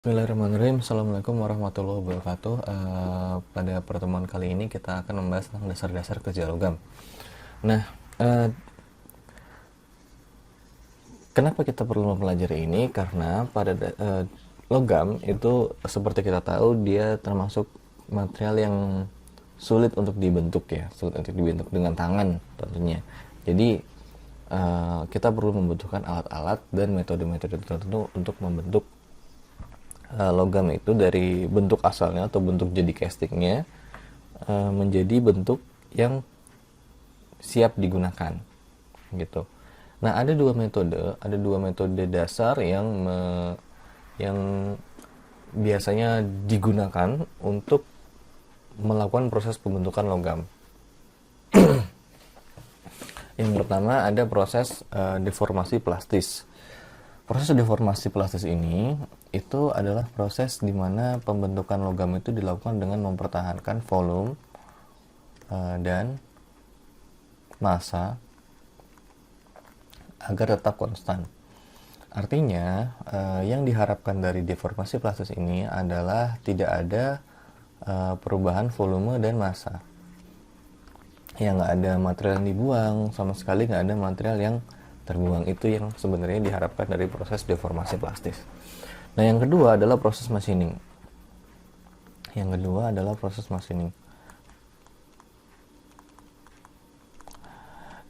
Bismillahirrahmanirrahim. Assalamualaikum warahmatullahi wabarakatuh. Pada pertemuan kali ini kita akan membahas tentang dasar-dasar kerja logam. Nah, kenapa kita perlu mempelajari ini? Karena pada logam itu seperti kita tahu dia termasuk material yang sulit untuk dibentuk ya, sulit untuk dibentuk dengan tangan tentunya. Jadi kita perlu membutuhkan alat-alat dan metode-metode tertentu untuk membentuk logam itu dari bentuk asalnya atau bentuk jadi castingnya menjadi bentuk yang siap digunakan gitu. Nah, ada dua metode dasar yang biasanya digunakan untuk melakukan proses pembentukan logam. Yang pertama ada proses deformasi plastis. Proses deformasi plastis ini itu adalah proses di mana pembentukan logam itu dilakukan dengan mempertahankan volume dan massa agar tetap konstan. Artinya yang diharapkan dari deformasi plastis ini adalah tidak ada perubahan volume dan massa. Yang nggak ada material yang dibuang, sama sekali nggak ada material yang terbuang. Itu yang sebenarnya diharapkan dari proses deformasi plastis. Nah, yang kedua adalah proses machining.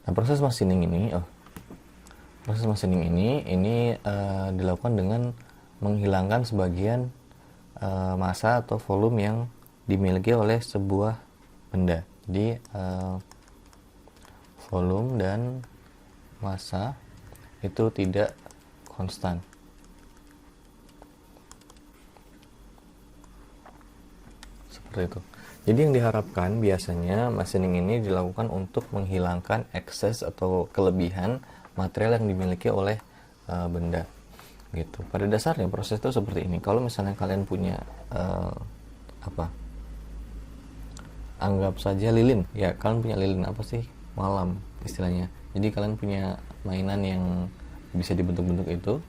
Nah, proses machining ini dilakukan dengan menghilangkan sebagian massa atau volume yang dimiliki oleh sebuah benda. Jadi volume dan massa itu tidak konstan. Seperti itu. Jadi yang diharapkan biasanya machining ini dilakukan untuk menghilangkan ekses atau kelebihan material yang dimiliki oleh benda. Gitu. Pada dasarnya proses itu seperti ini. Kalau misalnya kalian punya anggap saja lilin, ya kalian punya lilin apa sih? Malam istilahnya. Jadi kalian punya mainan yang bisa dibentuk-bentuk itu.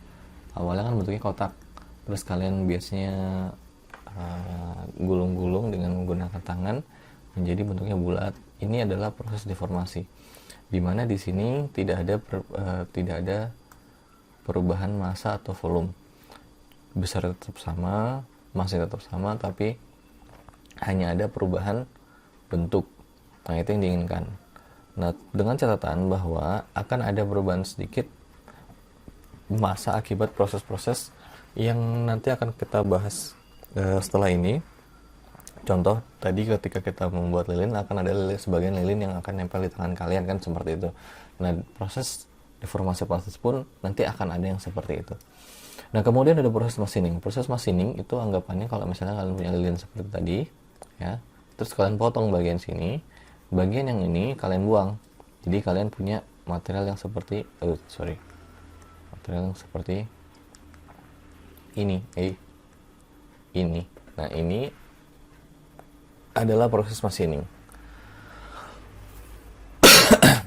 Awalnya kan bentuknya kotak, terus kalian biasanya gulung-gulung dengan menggunakan tangan menjadi bentuknya bulat. Ini adalah proses deformasi, dimana di sini tidak ada perubahan massa atau volume. Besar tetap sama, massa tetap sama, tapi hanya ada perubahan bentuk. Nah, itu yang diinginkan. Nah, dengan catatan bahwa akan ada perubahan sedikit massa akibat proses-proses yang nanti akan kita bahas setelah ini. Contoh tadi ketika kita membuat lilin, akan ada sebagian lilin yang akan nempel di tangan kalian, kan seperti itu. Nah, proses deformasi plastis pun nanti akan ada yang seperti itu. Nah, kemudian ada proses machining. Proses machining itu anggapannya kalau misalnya kalian punya lilin seperti tadi ya, terus kalian potong bagian sini, bagian yang ini kalian buang. Jadi kalian punya material yang seperti ini. Nah, ini adalah proses machining.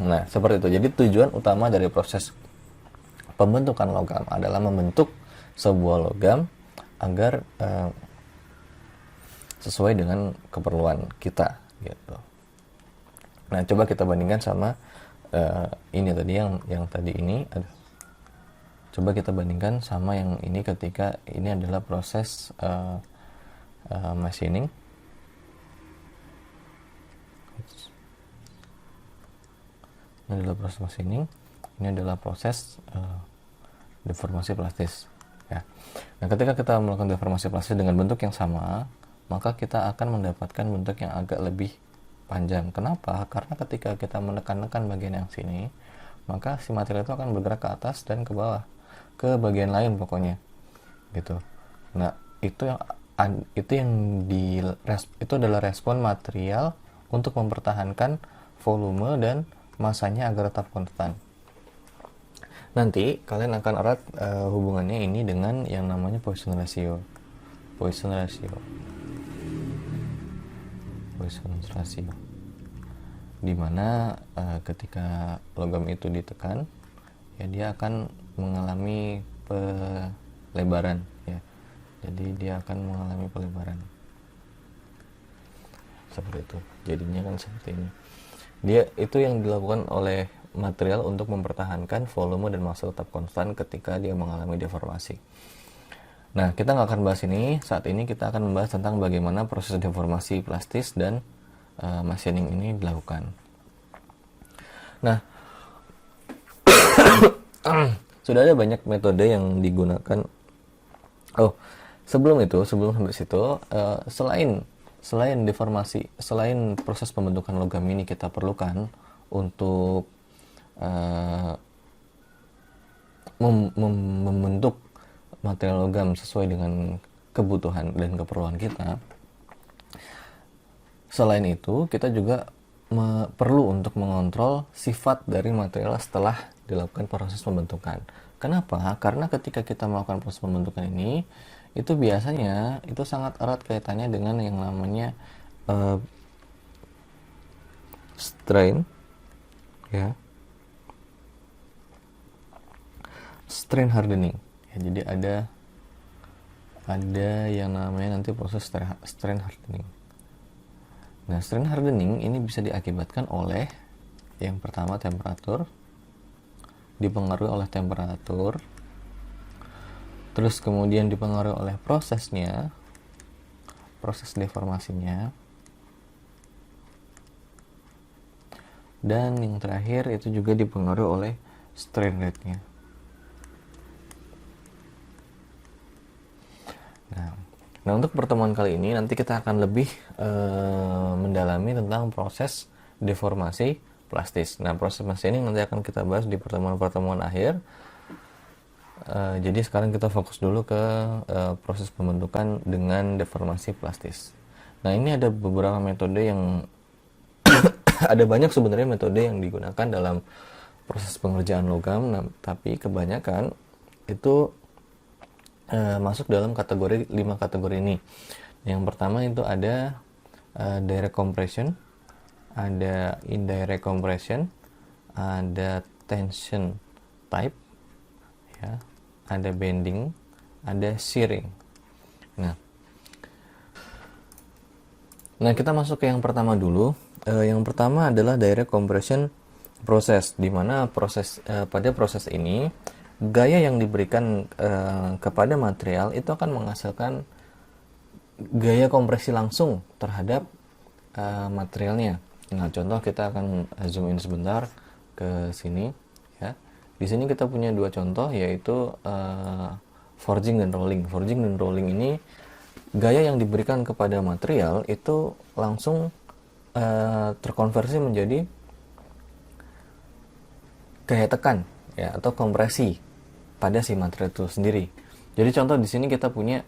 Nah, seperti itu. Jadi tujuan utama dari proses pembentukan logam adalah membentuk sebuah logam agar sesuai dengan keperluan kita gitu. Nah, coba kita bandingkan sama ini tadi yang tadi ini. Coba kita bandingkan sama yang ini ketika ini adalah proses machining. Ini adalah proses machining. Ini adalah proses deformasi plastis. Ya. Nah, ketika kita melakukan deformasi plastis dengan bentuk yang sama, maka kita akan mendapatkan bentuk yang agak lebih panjang. Kenapa? Karena ketika kita menekan-nekan bagian yang sini, maka si material itu akan bergerak ke atas dan ke bawah, ke bagian lain pokoknya, gitu. Nah, itu adalah respon material untuk mempertahankan volume dan massanya agar tetap konstan. Nanti kalian akan erat hubungannya ini dengan yang namanya Poisson ratio. Dimana ketika logam itu ditekan, ya dia akan mengalami pelebaran ya. jadi dia akan mengalami pelebaran seperti itu. Jadinya kan seperti ini. Dia itu yang dilakukan oleh material untuk mempertahankan volume dan massa tetap konstan ketika dia mengalami deformasi. Nah, kita nggak akan bahas ini. Saat ini kita akan membahas tentang bagaimana proses deformasi plastis dan machining ini dilakukan. Nah, sudah ada banyak metode yang digunakan. Oh, sebelum sampai situ, selain deformasi, selain proses pembentukan logam ini kita perlukan untuk membentuk material logam sesuai dengan kebutuhan dan keperluan kita. Selain itu, kita juga perlu untuk mengontrol sifat dari material setelah dilakukan proses pembentukan. Kenapa? Karena ketika kita melakukan proses pembentukan ini, itu biasanya itu sangat erat kaitannya dengan yang namanya strain, ya, strain hardening. Ya, jadi ada yang namanya nanti proses strain hardening. Nah, strain hardening ini bisa diakibatkan oleh yang pertama temperatur, dipengaruhi oleh temperatur, terus kemudian dipengaruhi oleh prosesnya, proses deformasinya, dan yang terakhir itu juga dipengaruhi oleh strain rate-nya. Nah, untuk pertemuan kali ini nanti kita akan lebih mendalami tentang proses deformasi plastis. Nah, proses machining nanti akan kita bahas di pertemuan-pertemuan akhir. Jadi sekarang kita fokus dulu ke proses pembentukan dengan deformasi plastis. Nah, ini ada beberapa metode yang ada banyak sebenarnya metode yang digunakan dalam proses pengerjaan logam, nah, tapi kebanyakan itu masuk dalam kategori 5 kategori ini. Yang pertama itu ada direct compression, ada indirect compression, ada tension type, ya, ada bending, ada shearing. Nah, kita masuk ke yang pertama dulu. Yang pertama adalah direct compression process, di mana pada proses ini gaya yang diberikan kepada material itu akan menghasilkan gaya kompresi langsung terhadap materialnya. Nah, contoh kita akan zoom in sebentar ke sini, ya. Di sini kita punya dua contoh, yaitu forging dan rolling. Forging dan rolling ini gaya yang diberikan kepada material itu langsung terkonversi menjadi gaya tekan, ya, atau kompresi pada si material itu sendiri. Jadi contoh di sini kita punya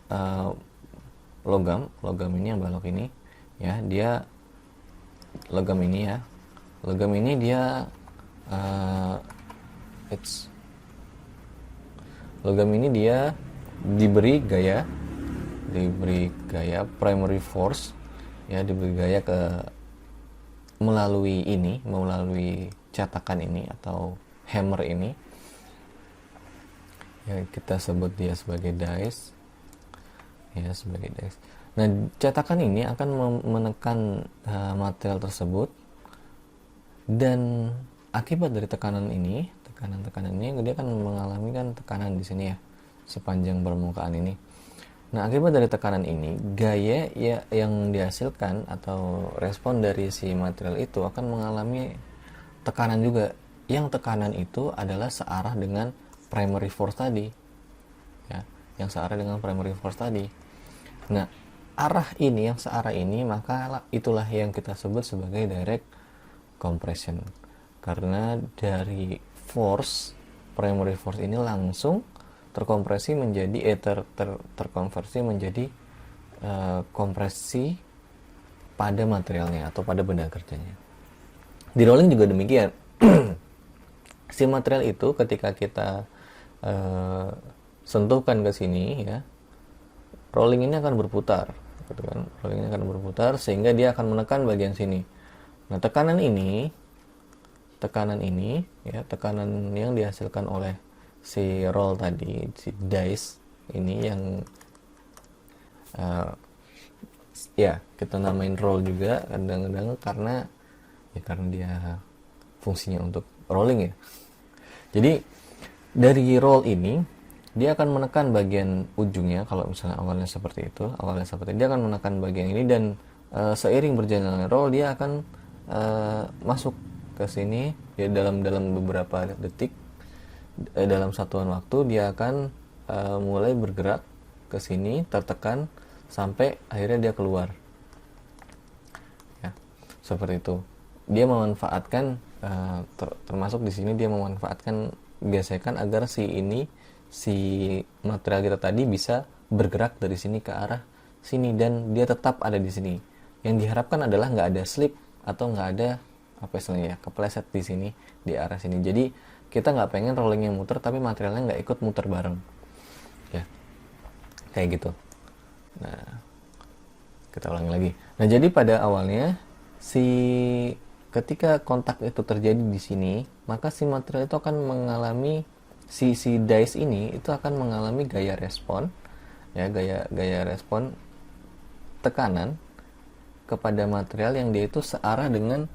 logam ini yang balok ini, ya, dia logam ini dia logam ini dia diberi gaya primary force, ya, diberi gaya melalui cetakan ini atau hammer ini, ya, kita sebut dia sebagai dies, ya, sebagai dies. Nah, cetakan ini akan menekan material tersebut, dan akibat dari tekanan ini dia akan mengalami kan tekanan di sini, ya, sepanjang permukaan ini. Nah, akibat dari tekanan ini, gaya yang dihasilkan atau respon dari si material itu akan mengalami tekanan juga. Yang tekanan itu adalah searah dengan primary force tadi, ya, yang searah dengan primary force tadi. Nah, yang searah ini, maka itulah yang kita sebut sebagai direct compression, karena dari primary force ini langsung terkonversi menjadi terkonversi menjadi kompresi pada materialnya atau pada benda kerjanya. Di rolling juga demikian. Si material itu ketika kita sentuhkan ke sini, ya, rolling ini akan berputar, gitu kan? Rolling ini akan berputar sehingga dia akan menekan bagian sini. Nah, tekanan ini, ya, tekanan yang dihasilkan oleh si roll tadi, si dies ini, yang Uh, ya kita namain roll juga kadang-kadang karena dia fungsinya untuk rolling ya. Jadi dari roll ini dia akan menekan bagian ujungnya. Kalau misalnya awalnya seperti itu, dia akan menekan bagian ini, dan seiring berjalannya roll dia akan masuk ke sini ya, dalam beberapa detik, dalam satuan waktu dia akan mulai bergerak ke sini, tertekan sampai akhirnya dia keluar ya, seperti itu. Dia memanfaatkan termasuk di sini dia memanfaatkan gesekan agar si material kita tadi bisa bergerak dari sini ke arah sini, dan dia tetap ada di sini. Yang diharapkan adalah nggak ada slip atau nggak ada apa istilahnya ya, kepleset di sini di arah sini. Jadi kita nggak pengen rollingnya muter tapi materialnya nggak ikut muter bareng ya, kayak gitu. Nah, kita ulangi lagi. Nah, jadi pada awalnya ketika kontak itu terjadi di sini, maka si material itu akan mengalami si dice ini itu akan mengalami gaya respon ya, gaya respon tekanan kepada material yang dia itu searah dengan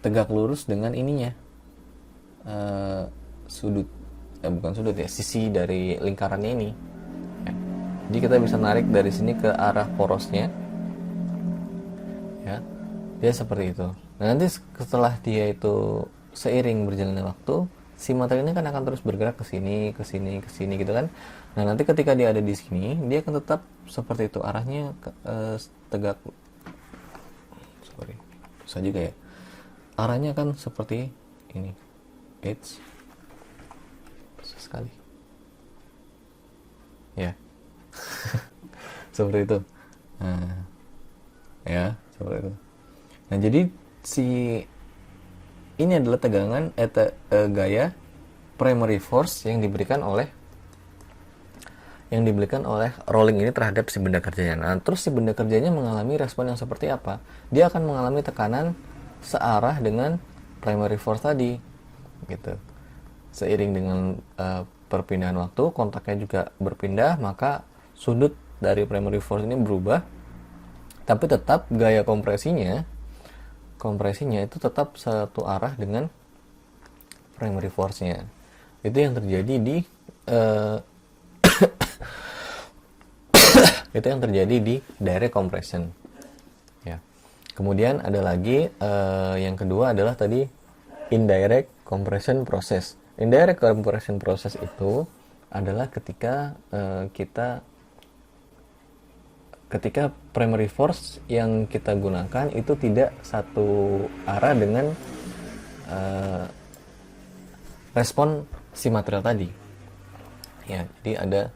tegak lurus dengan ininya, bukan sudut ya, sisi dari lingkarannya ini ya. Jadi kita bisa narik dari sini ke arah porosnya ya, dia seperti itu. Nah, nanti setelah dia itu seiring berjalannya waktu, si material ini kan akan terus bergerak ke sini gitu kan. Nah, nanti ketika dia ada di sini, dia akan tetap seperti itu arahnya tegak. Susah juga ya. Arahnya kan seperti ini. Susah sekali. Ya. Seperti itu. Nah, ya, seperti itu. Nah, jadi ini adalah tegangan gaya primary force yang diberikan oleh rolling ini terhadap si benda kerjanya. Nah, terus si benda kerjanya mengalami respon yang seperti apa? Dia akan mengalami tekanan searah dengan primary force tadi, gitu. Seiring dengan perpindahan waktu, kontaknya juga berpindah, maka sudut dari primary force ini berubah, tapi tetap gaya kompresinya itu tetap satu arah dengan primary force-nya. Itu yang terjadi di direct compression ya. Kemudian ada lagi yang kedua adalah tadi indirect compression process. Indirect compression process itu adalah ketika primary force yang kita gunakan itu tidak satu arah dengan respon si material tadi ya. Jadi ada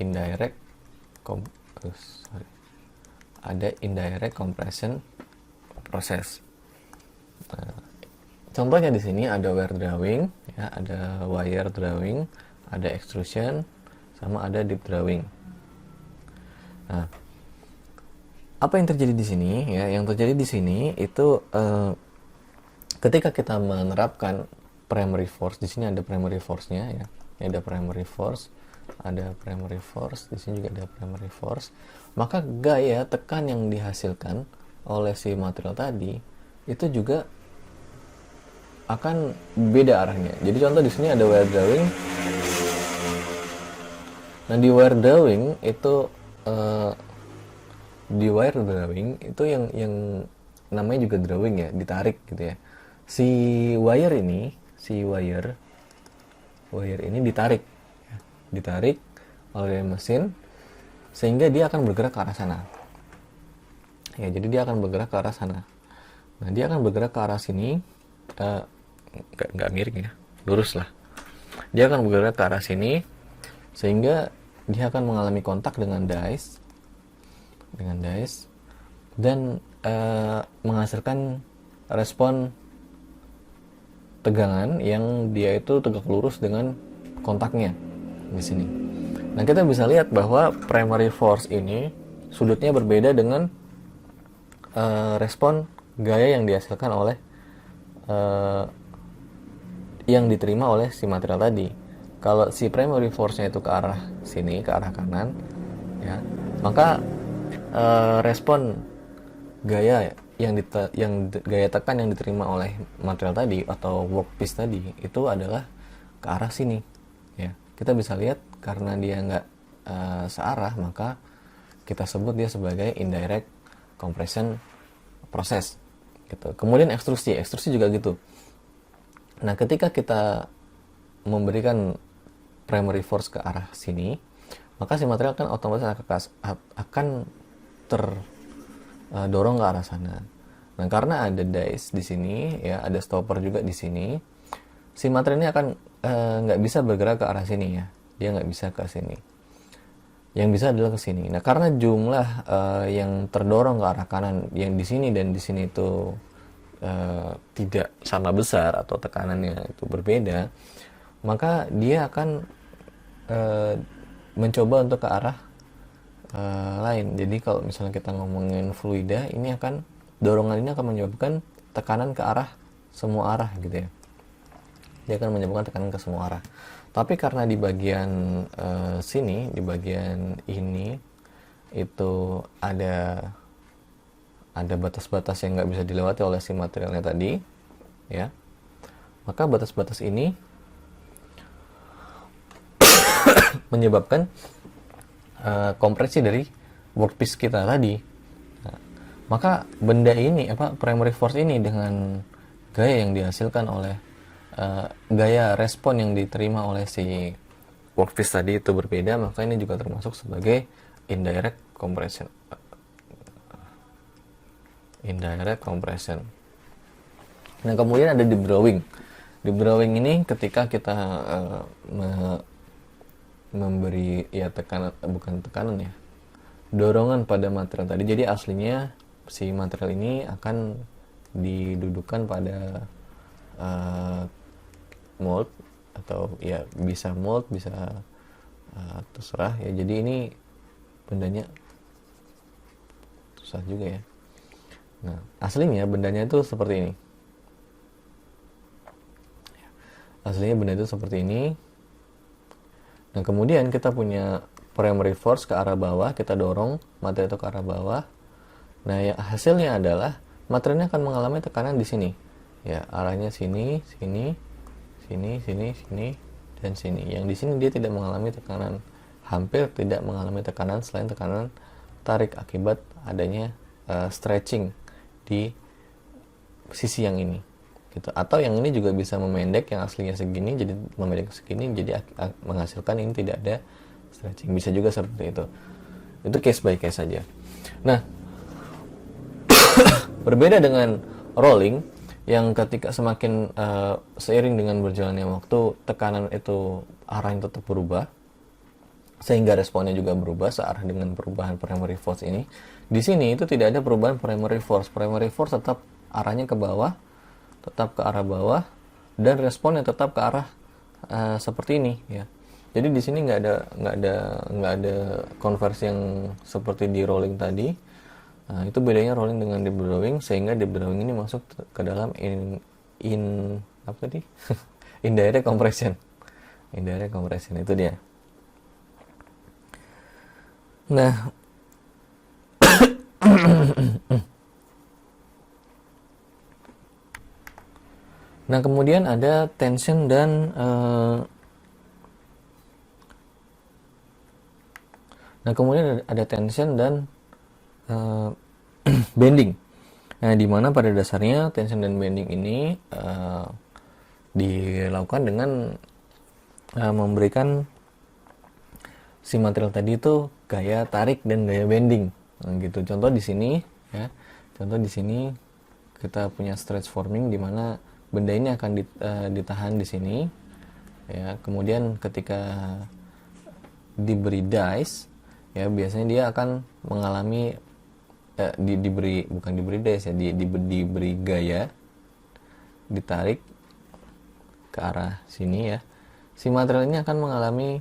indirect compression process. Nah, contohnya di sini ada wire drawing ya, ada wire drawing, ada extrusion, sama ada deep drawing. Nah, apa yang terjadi di sini ya? Yang terjadi di sini itu ketika kita menerapkan primary force, di sini ada primary force-nya ya. Ini ada primary force, di sini juga ada primary force. Maka gaya tekan yang dihasilkan oleh si material tadi itu juga akan beda arahnya. Jadi contoh di sini ada wire drawing. Nah, di wire drawing itu yang namanya juga drawing ya, ditarik gitu ya. Si wire ini ditarik oleh mesin sehingga dia akan bergerak ke arah sana. Ya, jadi dia akan bergerak ke arah sana. Nah, dia akan bergerak ke arah sini, nggak miring ya, lurus lah. Dia akan bergerak ke arah sini sehingga dia akan mengalami kontak dengan dice dan menghasilkan respon tegangan yang dia itu tegak lurus dengan kontaknya di sini. Nah, kita bisa lihat bahwa primary force ini sudutnya berbeda dengan respon gaya yang dihasilkan oleh yang diterima oleh si material tadi. Kalau si primary force-nya itu ke arah sini, ke arah kanan ya, Maka respon gaya gaya tekan yang diterima oleh material tadi atau workpiece tadi itu adalah ke arah sini ya. Kita bisa lihat karena dia nggak searah, maka kita sebut dia sebagai indirect compression proses gitu. Kemudian ekstrusi juga gitu. Nah, ketika kita memberikan primary force ke arah sini, maka si material kan otomatis akan terdorong ke arah sana. Nah, karena ada dies di sini, ya ada stopper juga di sini, si material ini akan nggak bisa bergerak ke arah sini ya, dia nggak bisa ke sini. Yang bisa adalah ke sini. Nah, karena jumlah yang terdorong ke arah kanan, yang di sini dan di sini itu tidak sama besar atau tekanannya itu berbeda, maka dia akan mencoba untuk ke arah lain. Jadi kalau misalnya kita ngomongin fluida, ini akan dorongan ini akan menyebabkan tekanan ke arah semua arah gitu ya. Dia akan menyebabkan tekanan ke semua arah. Tapi karena di bagian sini, di bagian ini itu ada batas-batas yang nggak bisa dilewati oleh si materialnya tadi, ya. Maka batas-batas ini menyebabkan kompresi dari workpiece kita tadi. Nah, maka benda ini primary force ini dengan gaya yang dihasilkan oleh gaya respon yang diterima oleh si workpiece tadi itu berbeda, maka ini juga termasuk sebagai indirect compression. Nah, kemudian ada deburrowing. Deburrowing ini ketika kita memberi bukan tekanan ya, dorongan pada material tadi. Jadi aslinya si material ini akan didudukan pada mold, atau ya bisa mold, bisa terserah ya. Jadi ini bendanya susah juga ya. Nah, aslinya bendanya itu seperti ini. Aslinya benda itu seperti ini. Nah, kemudian kita punya primary force ke arah bawah, kita dorong material itu ke arah bawah. Nah, ya hasilnya adalah materialnya akan mengalami tekanan di sini. Ya, arahnya sini, sini, sini, sini, sini, dan sini. Yang di sini dia tidak mengalami tekanan, hampir tidak mengalami tekanan selain tekanan tarik akibat adanya stretching di sisi yang ini. Gitu. Atau yang ini juga bisa memendek, yang aslinya segini jadi memendek segini, jadi menghasilkan ini tidak ada stretching. Bisa juga seperti itu. Itu case by case saja. Nah, berbeda dengan rolling yang ketika semakin seiring dengan berjalannya waktu, tekanan itu arahnya tetap berubah sehingga responnya juga berubah searah dengan perubahan primary force ini. Di sini itu tidak ada perubahan primary force. Primary force tetap arahnya ke bawah, tetap ke arah bawah, dan responnya tetap ke arah seperti ini ya. Jadi di sini nggak ada konversi yang seperti di rolling tadi. Nah, itu bedanya rolling dengan deburrowing, sehingga deburrowing ini masuk ke dalam apa tadi? Indirect compression. Indirect compression itu dia. Nah, nah kemudian ada tension dan bending. Nah, di mana pada dasarnya tension dan bending ini dilakukan dengan memberikan si material tadi itu gaya tarik dan gaya bending. Nah, gitu. Contoh di sini ya. Contoh di sini kita punya stretch forming di mana benda ini akan ditahan di sini. Ya, kemudian ketika diberi dies ya, biasanya dia akan mengalami diberi dies ya, diberi gaya ditarik ke arah sini ya. Si material ini akan mengalami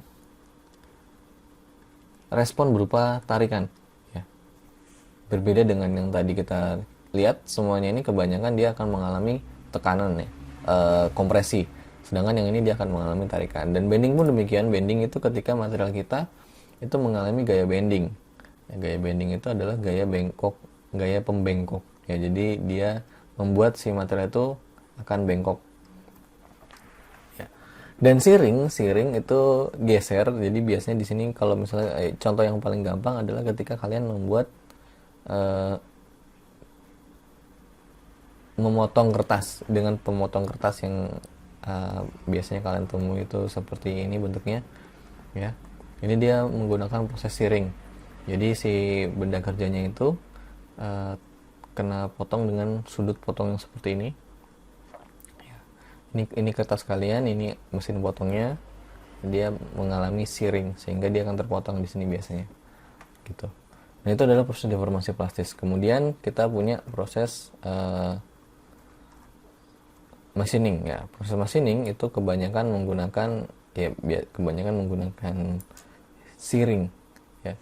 respon berupa tarikan ya. Berbeda dengan yang tadi kita lihat, semuanya ini kebanyakan dia akan mengalami tekanan ya, kompresi. Sedangkan yang ini dia akan mengalami tarikan. Dan bending pun demikian. Bending itu ketika material kita itu mengalami gaya bending Gaya bending itu adalah gaya bengkok, gaya pembengkok ya. Jadi dia membuat si material itu akan bengkok ya. Dan siring itu geser. Jadi biasanya di sini kalau misalnya contoh yang paling gampang adalah ketika kalian membuat memotong kertas dengan pemotong kertas yang biasanya kalian temui itu seperti ini bentuknya ya. Ini dia menggunakan proses siring. Jadi si benda kerjanya itu kena potong dengan sudut potong yang seperti ini. Ini kertas kalian, ini mesin potongnya, dia mengalami siring sehingga dia akan terpotong di sini biasanya. Gitu. Nah, itu adalah proses deformasi plastis. Kemudian kita punya proses machining ya. Proses machining itu kebanyakan menggunakan siring ya.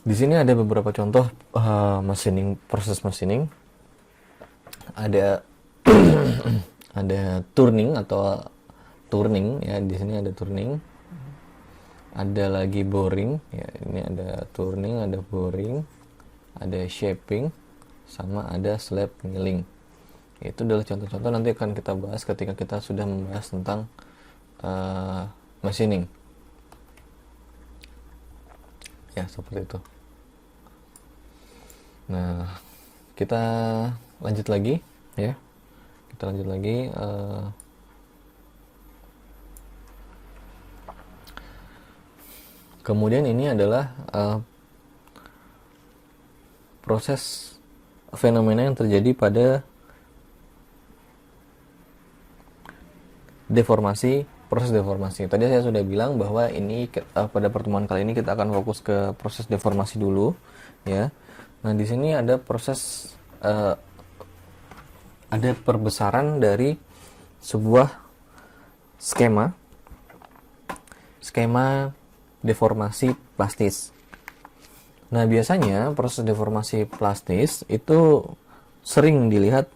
Di sini ada beberapa contoh proses machining. Ada ada turning atau turning ya, di sini ada turning. Ada lagi boring ya, ini ada turning, ada boring, ada shaping, sama ada slab milling. Itu adalah contoh-contoh, nanti akan kita bahas ketika kita sudah membahas tentang machining ya, seperti itu. Nah, kita lanjut lagi ya, kemudian ini adalah proses fenomena yang terjadi pada proses deformasi. Tadi saya sudah bilang bahwa ini pada pertemuan kali ini kita akan fokus ke proses deformasi dulu ya. Nah, di sini ada proses ada perbesaran dari sebuah skema deformasi plastis. Nah, biasanya proses deformasi plastis itu sering dilihat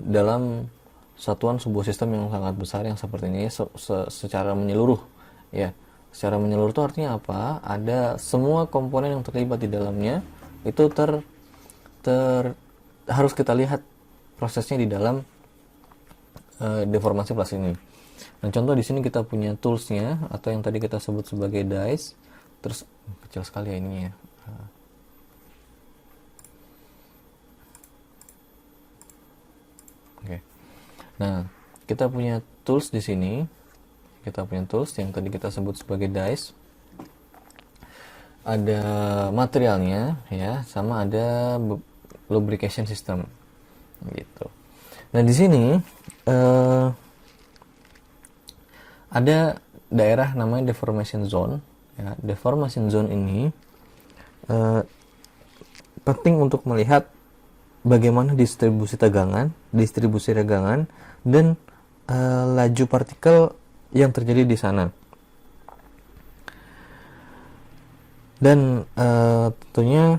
dalam satuan sebuah sistem yang sangat besar yang seperti ini secara menyeluruh ya. Secara menyeluruh itu artinya apa? Ada semua komponen yang terlibat di dalamnya itu harus kita lihat prosesnya di dalam deformasi plastis ini. Nah, contoh di sini kita punya toolsnya atau yang tadi kita sebut sebagai dies. Terus kecil sekali ya ini ya. Oke. Nah, kita punya tools di sini. Kita punya tools yang tadi kita sebut sebagai dies. Ada materialnya ya, sama ada lubrication system gitu. Nah, di sini ada daerah namanya deformation zone ya. Deformation zone ini penting untuk melihat bagaimana distribusi tegangan dan laju partikel yang terjadi di sana. Dan tentunya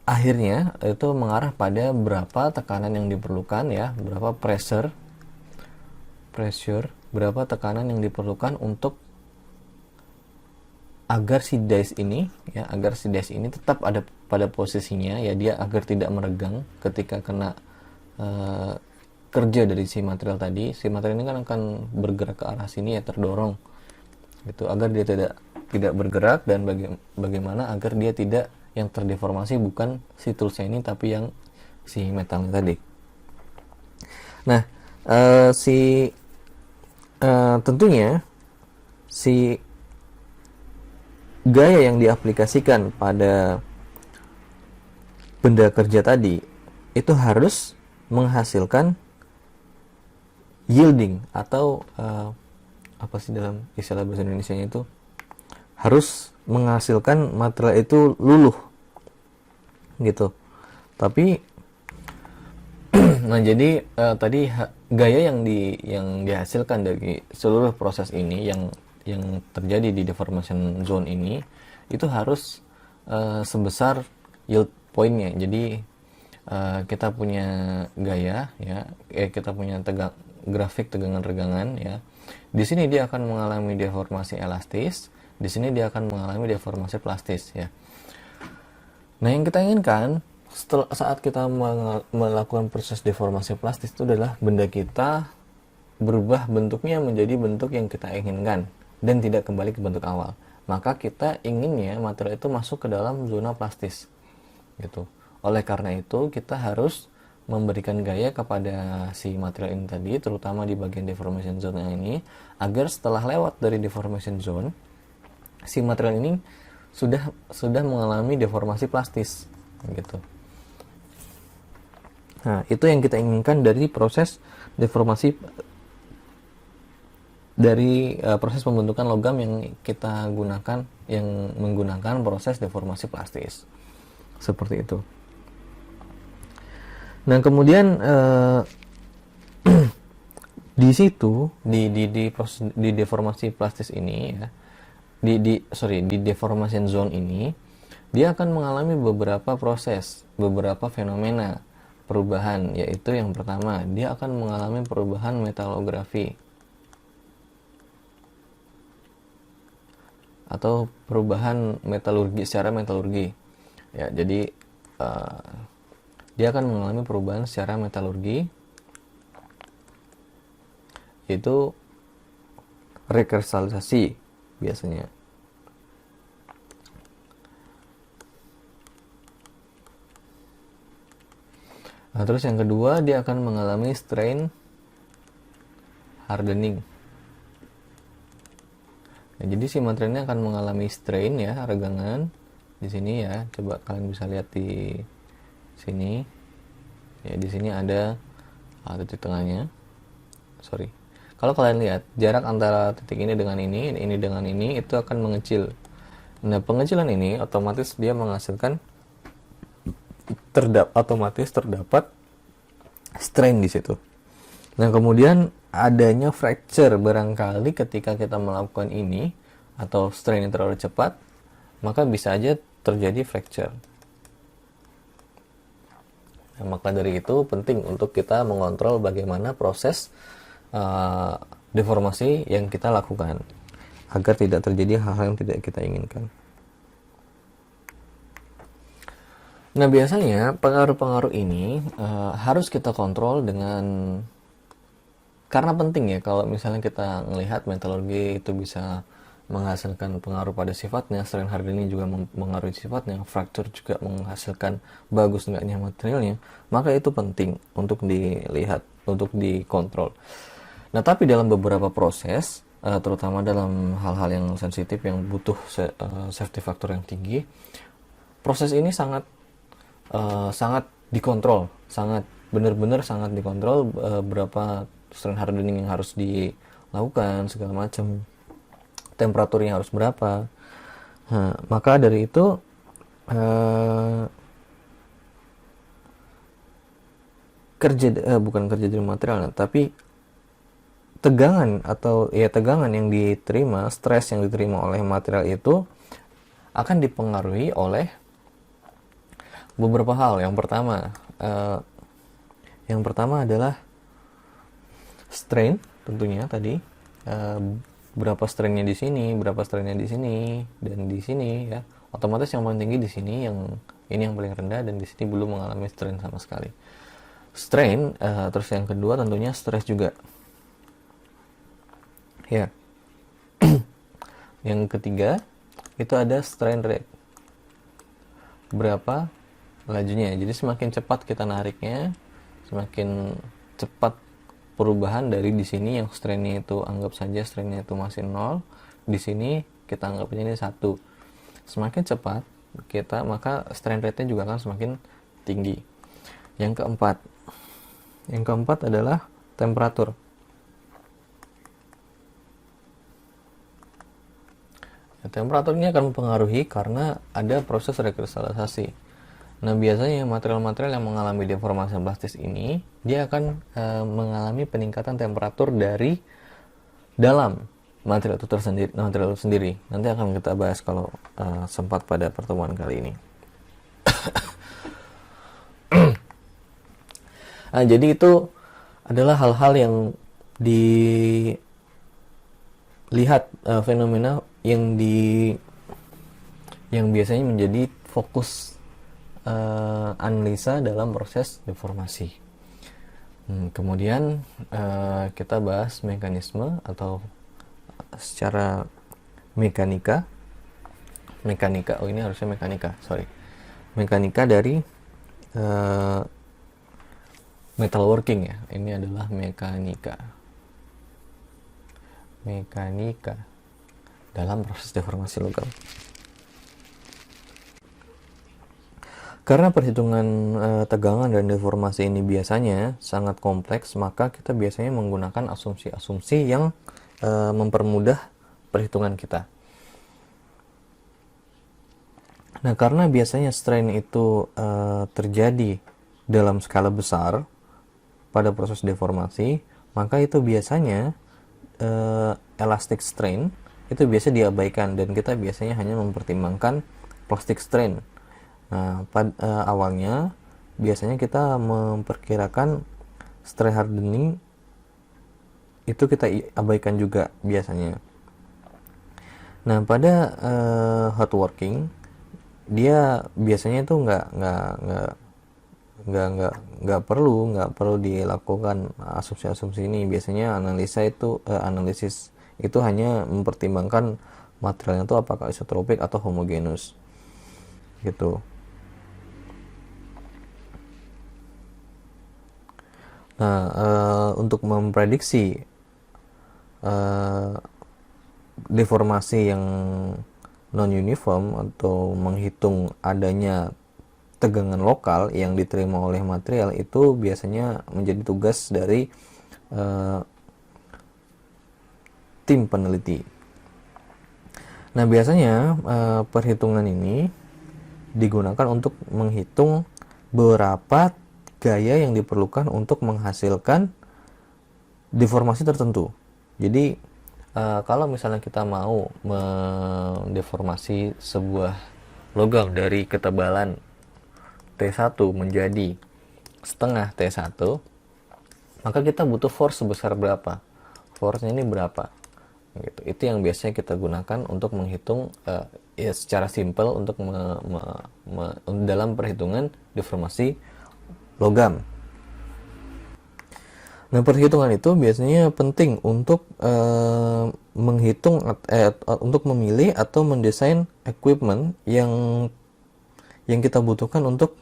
akhirnya itu mengarah pada berapa tekanan yang diperlukan ya, berapa pressure, berapa tekanan yang diperlukan untuk agar si dies ini tetap ada pada posisinya ya, dia agar tidak meregang ketika kena kerja dari si material tadi. Si material ini kan akan bergerak ke arah sini ya, terdorong gitu, agar dia tidak bergerak, dan bagaimana agar dia tidak, yang terdeformasi bukan si toolsnya ini tapi yang si metalnya tadi. Nah, tentunya si gaya yang diaplikasikan pada benda kerja tadi itu harus menghasilkan yielding atau apa sih dalam istilah bahasa Indonesianya itu, harus menghasilkan material itu luluh gitu. Tapi nah, jadi tadi gaya yang dihasilkan dari seluruh proses ini yang terjadi di deformation zone ini itu harus sebesar yield point-nya. Jadi kita punya gaya ya, kita punya grafik tegangan regangan ya. Di sini dia akan mengalami deformasi elastis di sini dia akan mengalami deformasi plastis ya. Nah, yang kita inginkan setelah saat kita melakukan proses deformasi plastis itu adalah benda kita berubah bentuknya menjadi bentuk yang kita inginkan dan tidak kembali ke bentuk awal. Maka kita inginnya material itu masuk ke dalam zona plastis gitu. Oleh karena itu kita harus memberikan gaya kepada si material ini tadi, terutama di bagian deformation zone ini, agar setelah lewat dari deformation zone si material ini sudah mengalami deformasi plastis gitu. Nah, itu yang kita inginkan dari proses deformasi, dari proses pembentukan logam yang kita gunakan, yang menggunakan proses deformasi plastis seperti itu. Nah, kemudian di situ di proses di deformasi plastis ini ya, di deformation zone ini dia akan mengalami beberapa proses, beberapa fenomena perubahan, yaitu yang pertama dia akan mengalami perubahan metalografi atau perubahan metalurgi, secara metalurgi ya. Jadi dia akan mengalami perubahan secara metalurgi, yaitu rekristalisasi biasanya. Nah, terus yang kedua dia akan mengalami strain hardening. Nah, jadi si materialnya akan mengalami strain ya, regangan di sini ya. Coba kalian bisa lihat di sini. Ya, di sini ada titik tengahnya. Sorry. Kalau kalian lihat jarak antara titik ini dengan ini dengan ini itu akan mengecil. Nah, pengecilan ini otomatis dia menghasilkan otomatis terdapat strain di situ. Nah, kemudian adanya fracture barangkali ketika kita melakukan ini atau strain yang terlalu cepat, maka bisa aja terjadi fracture. Nah, maka dari itu penting untuk kita mengontrol bagaimana proses deformasi yang kita lakukan agar tidak terjadi hal-hal yang tidak kita inginkan. Nah, biasanya pengaruh-pengaruh ini harus kita kontrol karena penting ya, kalau misalnya kita melihat metalurgi itu bisa menghasilkan pengaruh pada sifatnya, strain hardening juga mengaruhi sifatnya, fracture juga menghasilkan bagus enggaknya materialnya, maka itu penting untuk dilihat, untuk dikontrol. Nah, tapi dalam beberapa proses, terutama dalam hal-hal yang sensitif yang butuh safety factor yang tinggi, proses ini sangat dikontrol, benar-benar sangat dikontrol, berapa strain hardening yang harus dilakukan, segala macam, temperaturnya harus berapa. Nah, maka dari itu bukan kerja dari material, tapi tegangan yang diterima, stres yang diterima oleh material itu akan dipengaruhi oleh beberapa hal. Yang pertama adalah strain, tentunya tadi berapa strainnya di sini, berapa strainnya di sini, dan di sini ya. Otomatis yang paling tinggi di sini, yang ini yang paling rendah, dan di sini belum mengalami strain sama sekali. Strain, terus yang kedua tentunya stres juga. Ya. Yang ketiga itu ada strain rate. Berapa lajunya? Jadi semakin cepat kita nariknya, semakin cepat perubahan dari di sini yang strainnya itu, anggap saja strainnya itu masih 0, di sini kita anggapnya ini 1. Semakin cepat maka strain rate-nya juga akan semakin tinggi. Yang keempat adalah temperatur. Temperatur ini akan mempengaruhi karena ada proses rekristalisasi. Nah, biasanya material-material yang mengalami deformasi plastis ini, dia akan mengalami peningkatan temperatur dari dalam material itu sendiri. Nanti akan kita bahas kalau sempat pada pertemuan kali ini. Nah, jadi itu adalah hal-hal yang dilihat, fenomena yang biasanya menjadi fokus analisa dalam proses deformasi. Kemudian kita bahas mekanisme atau secara mekanika, ini harusnya mekanika dari metalworking ya. Ini adalah mekanika dalam proses deformasi logam. Karena perhitungan tegangan dan deformasi ini biasanya sangat kompleks, maka kita biasanya menggunakan asumsi-asumsi yang mempermudah perhitungan kita. Nah, karena biasanya strain itu terjadi dalam skala besar pada proses deformasi, maka itu biasanya elastic strain itu biasa diabaikan dan kita biasanya hanya mempertimbangkan plastic strain. Nah, awalnya biasanya kita memperkirakan strain hardening itu kita abaikan juga biasanya. Nah, pada hot working dia biasanya itu nggak perlu dilakukan asumsi-asumsi ini. Biasanya analisis itu hanya mempertimbangkan materialnya itu apakah isotropik atau homogenus gitu. Nah, untuk memprediksi deformasi yang non-uniform atau menghitung adanya tegangan lokal yang diterima oleh material, itu biasanya menjadi tugas dari tim peneliti. Nah, biasanya perhitungan ini digunakan untuk menghitung berapa gaya yang diperlukan untuk menghasilkan deformasi tertentu. Jadi kalau misalnya kita mau mendeformasi sebuah logam dari ketebalan T1 menjadi setengah T1, maka kita butuh force sebesar berapa? Force-nya ini berapa? Gitu. Itu yang biasanya kita gunakan untuk menghitung ya secara simpel untuk dalam perhitungan deformasi logam. Nah, perhitungan itu biasanya penting untuk menghitung untuk memilih atau mendesain equipment yang kita butuhkan untuk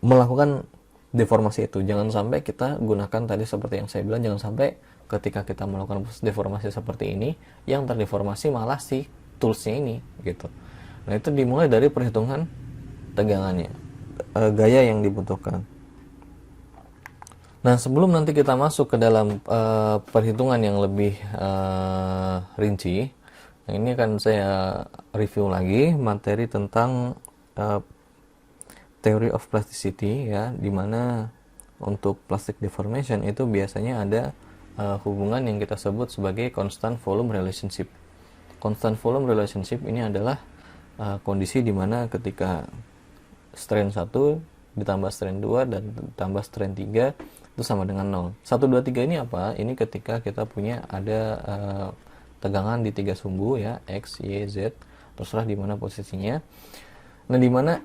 melakukan deformasi itu. Jangan sampai kita gunakan tadi seperti yang saya bilang, jangan sampai ketika kita melakukan deformasi seperti ini yang terdeformasi malah si toolsnya ini gitu. Nah, itu dimulai dari perhitungan tegangannya, gaya yang dibutuhkan. Nah, sebelum nanti kita masuk ke dalam perhitungan yang lebih rinci, nah ini akan saya review lagi materi tentang theory of plasticity ya, dimana untuk plastic deformation itu biasanya ada hubungan yang kita sebut sebagai constant volume relationship. Constant volume relationship ini adalah kondisi dimana ketika strain 1 ditambah strain 2 dan ditambah strain 3 itu sama dengan 0. 1, 2, 3 ini apa? Ini ketika kita punya ada tegangan di 3 sumbu ya, X, Y, Z, terserah di mana posisinya. Nah, di mana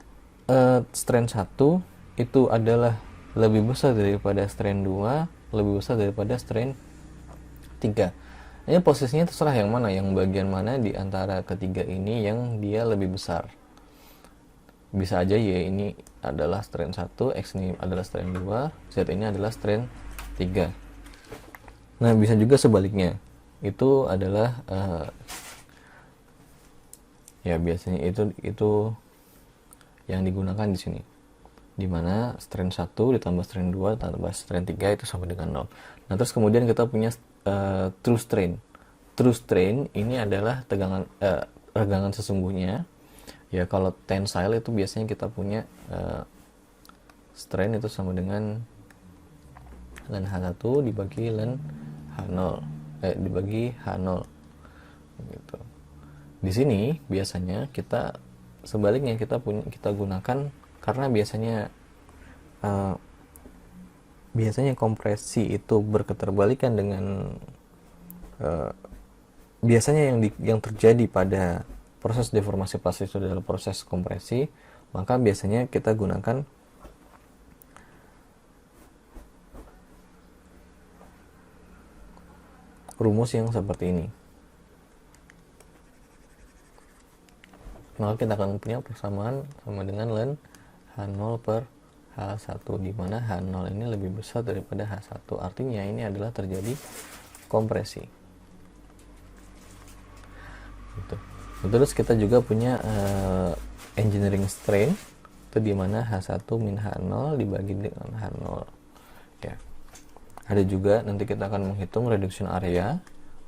strain 1 itu adalah lebih besar daripada strain 2, lebih besar daripada strain 3. Ini posisinya terserah yang mana, yang bagian mana di antara ketiga ini yang dia lebih besar. Bisa aja Y ini adalah strain 1, X ini adalah strain 2, Z ini adalah strain 3. Nah, bisa juga sebaliknya. Itu adalah ya biasanya itu yang digunakan di sini. Dimana strain 1 ditambah strain 2 ditambah strain 3 itu sama dengan 0. Nah, terus kemudian kita punya true strain. True strain ini adalah tegangan sesungguhnya. Ya, kalau tensile itu biasanya kita punya strain itu sama dengan ln H1 dibagi ln H0 dibagi H0 gitu. Di sini biasanya kita sebaliknya kita gunakan karena biasanya kompresi itu berketerbalikan dengan biasanya yang terjadi pada proses deformasi plastis itu adalah proses kompresi, maka biasanya kita gunakan rumus yang seperti ini. Maka kita akan punya persamaan sama dengan ln H0 per H1, di mana H0 ini lebih besar daripada H1. Artinya ini adalah terjadi kompresi. Gitu. Terus kita juga punya engineering strain, itu di mana H1 min H0 dibagi dengan H0. Ya. Ada juga nanti kita akan menghitung reduction area,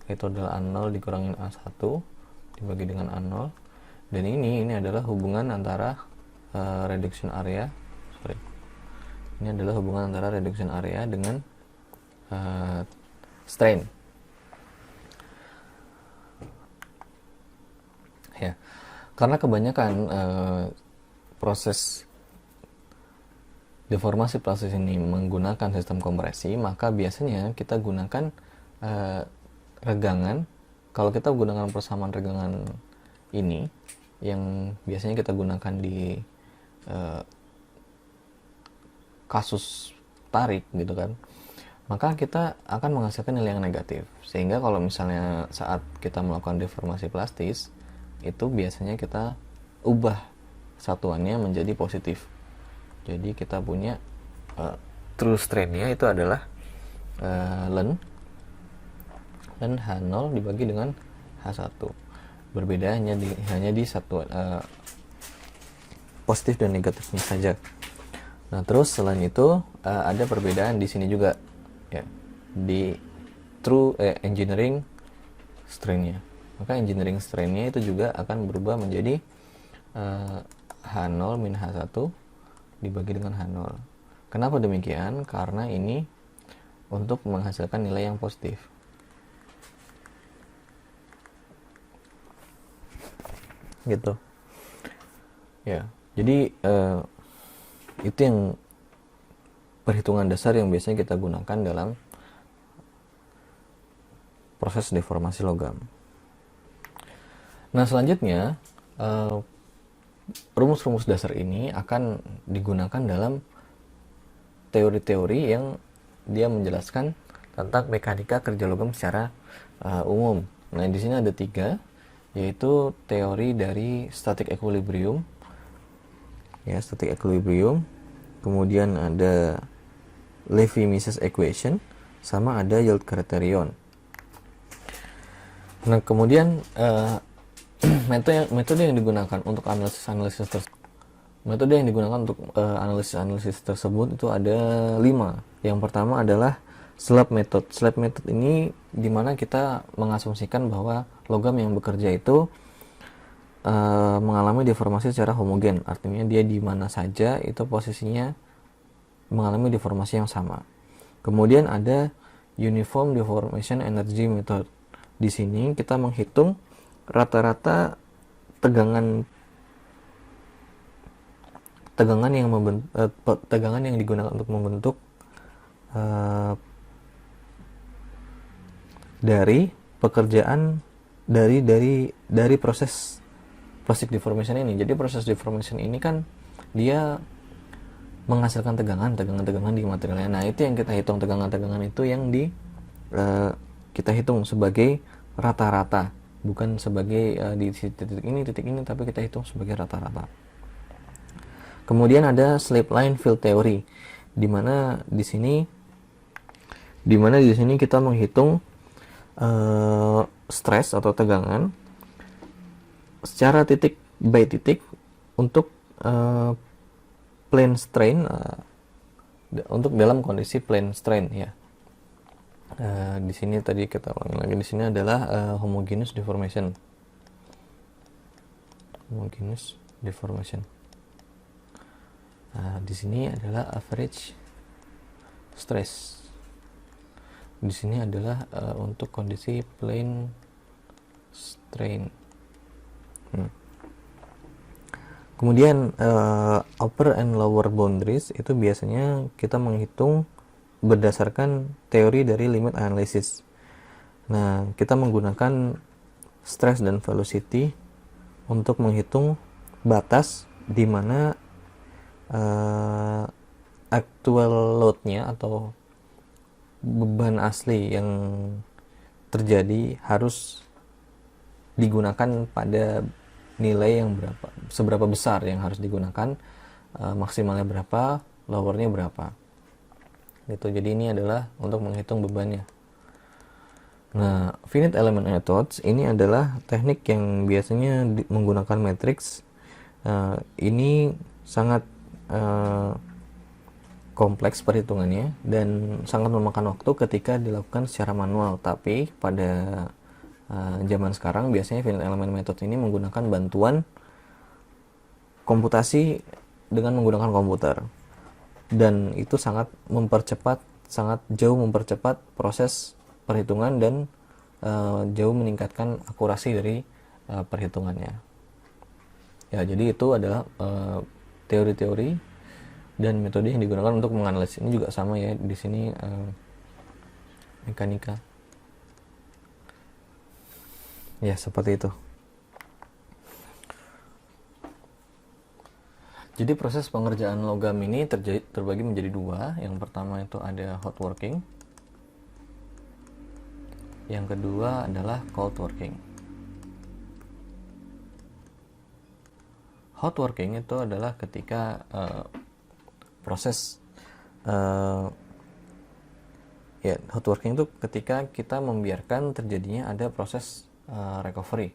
itu adalah A0 dikurangin A1 dibagi dengan A0. Dan ini adalah hubungan antara reduction area, ini adalah hubungan antara reduction area dengan strain. Ya, karena kebanyakan proses deformasi plastis ini menggunakan sistem kompresi, maka biasanya kita gunakan regangan. Kalau kita menggunakan persamaan regangan ini, yang biasanya kita gunakan di kasus tarik gitu kan, maka kita akan menghasilkan nilai yang negatif. Sehingga kalau misalnya saat kita melakukan deformasi plastis, itu biasanya kita ubah satuannya menjadi positif. Jadi kita punya true strain-nya itu adalah ln H0 dibagi dengan H1. Berbeda hanya di satuan positif dan negatifnya saja. Nah, terus selain itu ada perbedaan di sini juga, ya, di true engineering strain-nya. Maka engineering strain-nya itu juga akan berubah menjadi H0 min H1 dibagi dengan H0. Kenapa demikian? Karena ini untuk menghasilkan nilai yang positif. Gitu. Ya, jadi itu yang perhitungan dasar yang biasanya kita gunakan dalam proses deformasi logam. Nah, selanjutnya rumus-rumus dasar ini akan digunakan dalam teori-teori yang dia menjelaskan tentang mekanika kerja logam secara umum. Nah, di sini ada 3, yaitu teori dari static equilibrium, ya, static equilibrium, kemudian ada Levi-Mises equation, sama ada yield criterion. Nah, kemudian metode yang digunakan untuk analisis tersebut itu ada 5. Yang pertama adalah slab method. Slab method ini dimana kita mengasumsikan bahwa logam yang bekerja itu mengalami deformasi secara homogen. Artinya dia di mana saja itu posisinya mengalami deformasi yang sama. Kemudian ada uniform deformation energy method. Di sini kita menghitung rata-rata tegangan yang digunakan untuk membentuk dari pekerjaan dari proses plastic deformation ini. Jadi proses deformation ini kan dia menghasilkan tegangan di materialnya. Nah, itu yang kita hitung, tegangan itu yang kita hitung sebagai rata-rata, bukan sebagai di titik ini, tapi kita hitung sebagai rata-rata. Kemudian ada slip line field theory, di mana di sini kita menghitung stres atau tegangan secara titik by titik untuk plane strain, untuk dalam kondisi plane strain, ya. Di sini tadi kita ulangi lagi, di sini adalah homogeneous deformation. Nah, di sini adalah average stress. Di sini adalah untuk kondisi plane strain. Kemudian upper and lower boundaries itu biasanya kita menghitung berdasarkan teori dari limit analysis. Nah, kita menggunakan stress dan velocity untuk menghitung batas di mana actual load-nya atau beban asli yang terjadi harus digunakan pada nilai yang seberapa besar yang harus digunakan, maksimalnya berapa, lowernya berapa gitu. Jadi ini adalah untuk menghitung bebannya. Nah, finite element methods ini adalah teknik yang biasanya menggunakan matrix. Ini sangat kompleks perhitungannya dan sangat memakan waktu ketika dilakukan secara manual. Tapi pada zaman sekarang biasanya finite element method ini menggunakan bantuan komputasi dengan menggunakan komputer, dan itu sangat jauh mempercepat proses perhitungan dan jauh meningkatkan akurasi dari perhitungannya. Ya, jadi itu adalah teori-teori dan metode yang digunakan untuk menganalisis. Ini juga sama ya, di sini mekanika. Ya, seperti itu. Jadi proses pengerjaan logam ini terbagi menjadi dua. Yang pertama itu ada hot working. Yang kedua adalah cold working. Hot working itu adalah ketika proses hot working itu ketika kita membiarkan terjadinya ada proses recovery.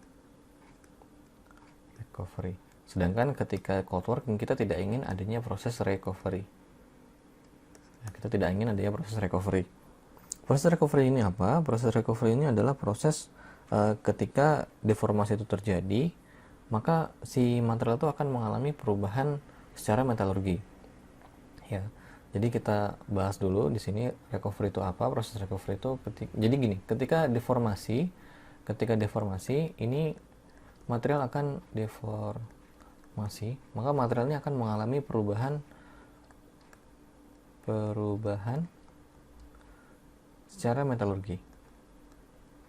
Sedangkan ketika cold working kita tidak ingin adanya proses recovery. Kita tidak ingin adanya proses recovery. Proses recovery ini apa? Proses recovery ini adalah proses ketika deformasi itu terjadi, maka si material itu akan mengalami perubahan secara metalurgi. Ya. Jadi kita bahas dulu di sini recovery itu apa? Proses recovery itu jadi gini, ketika deformasi ini material akan maka materialnya akan mengalami perubahan secara metalurgi.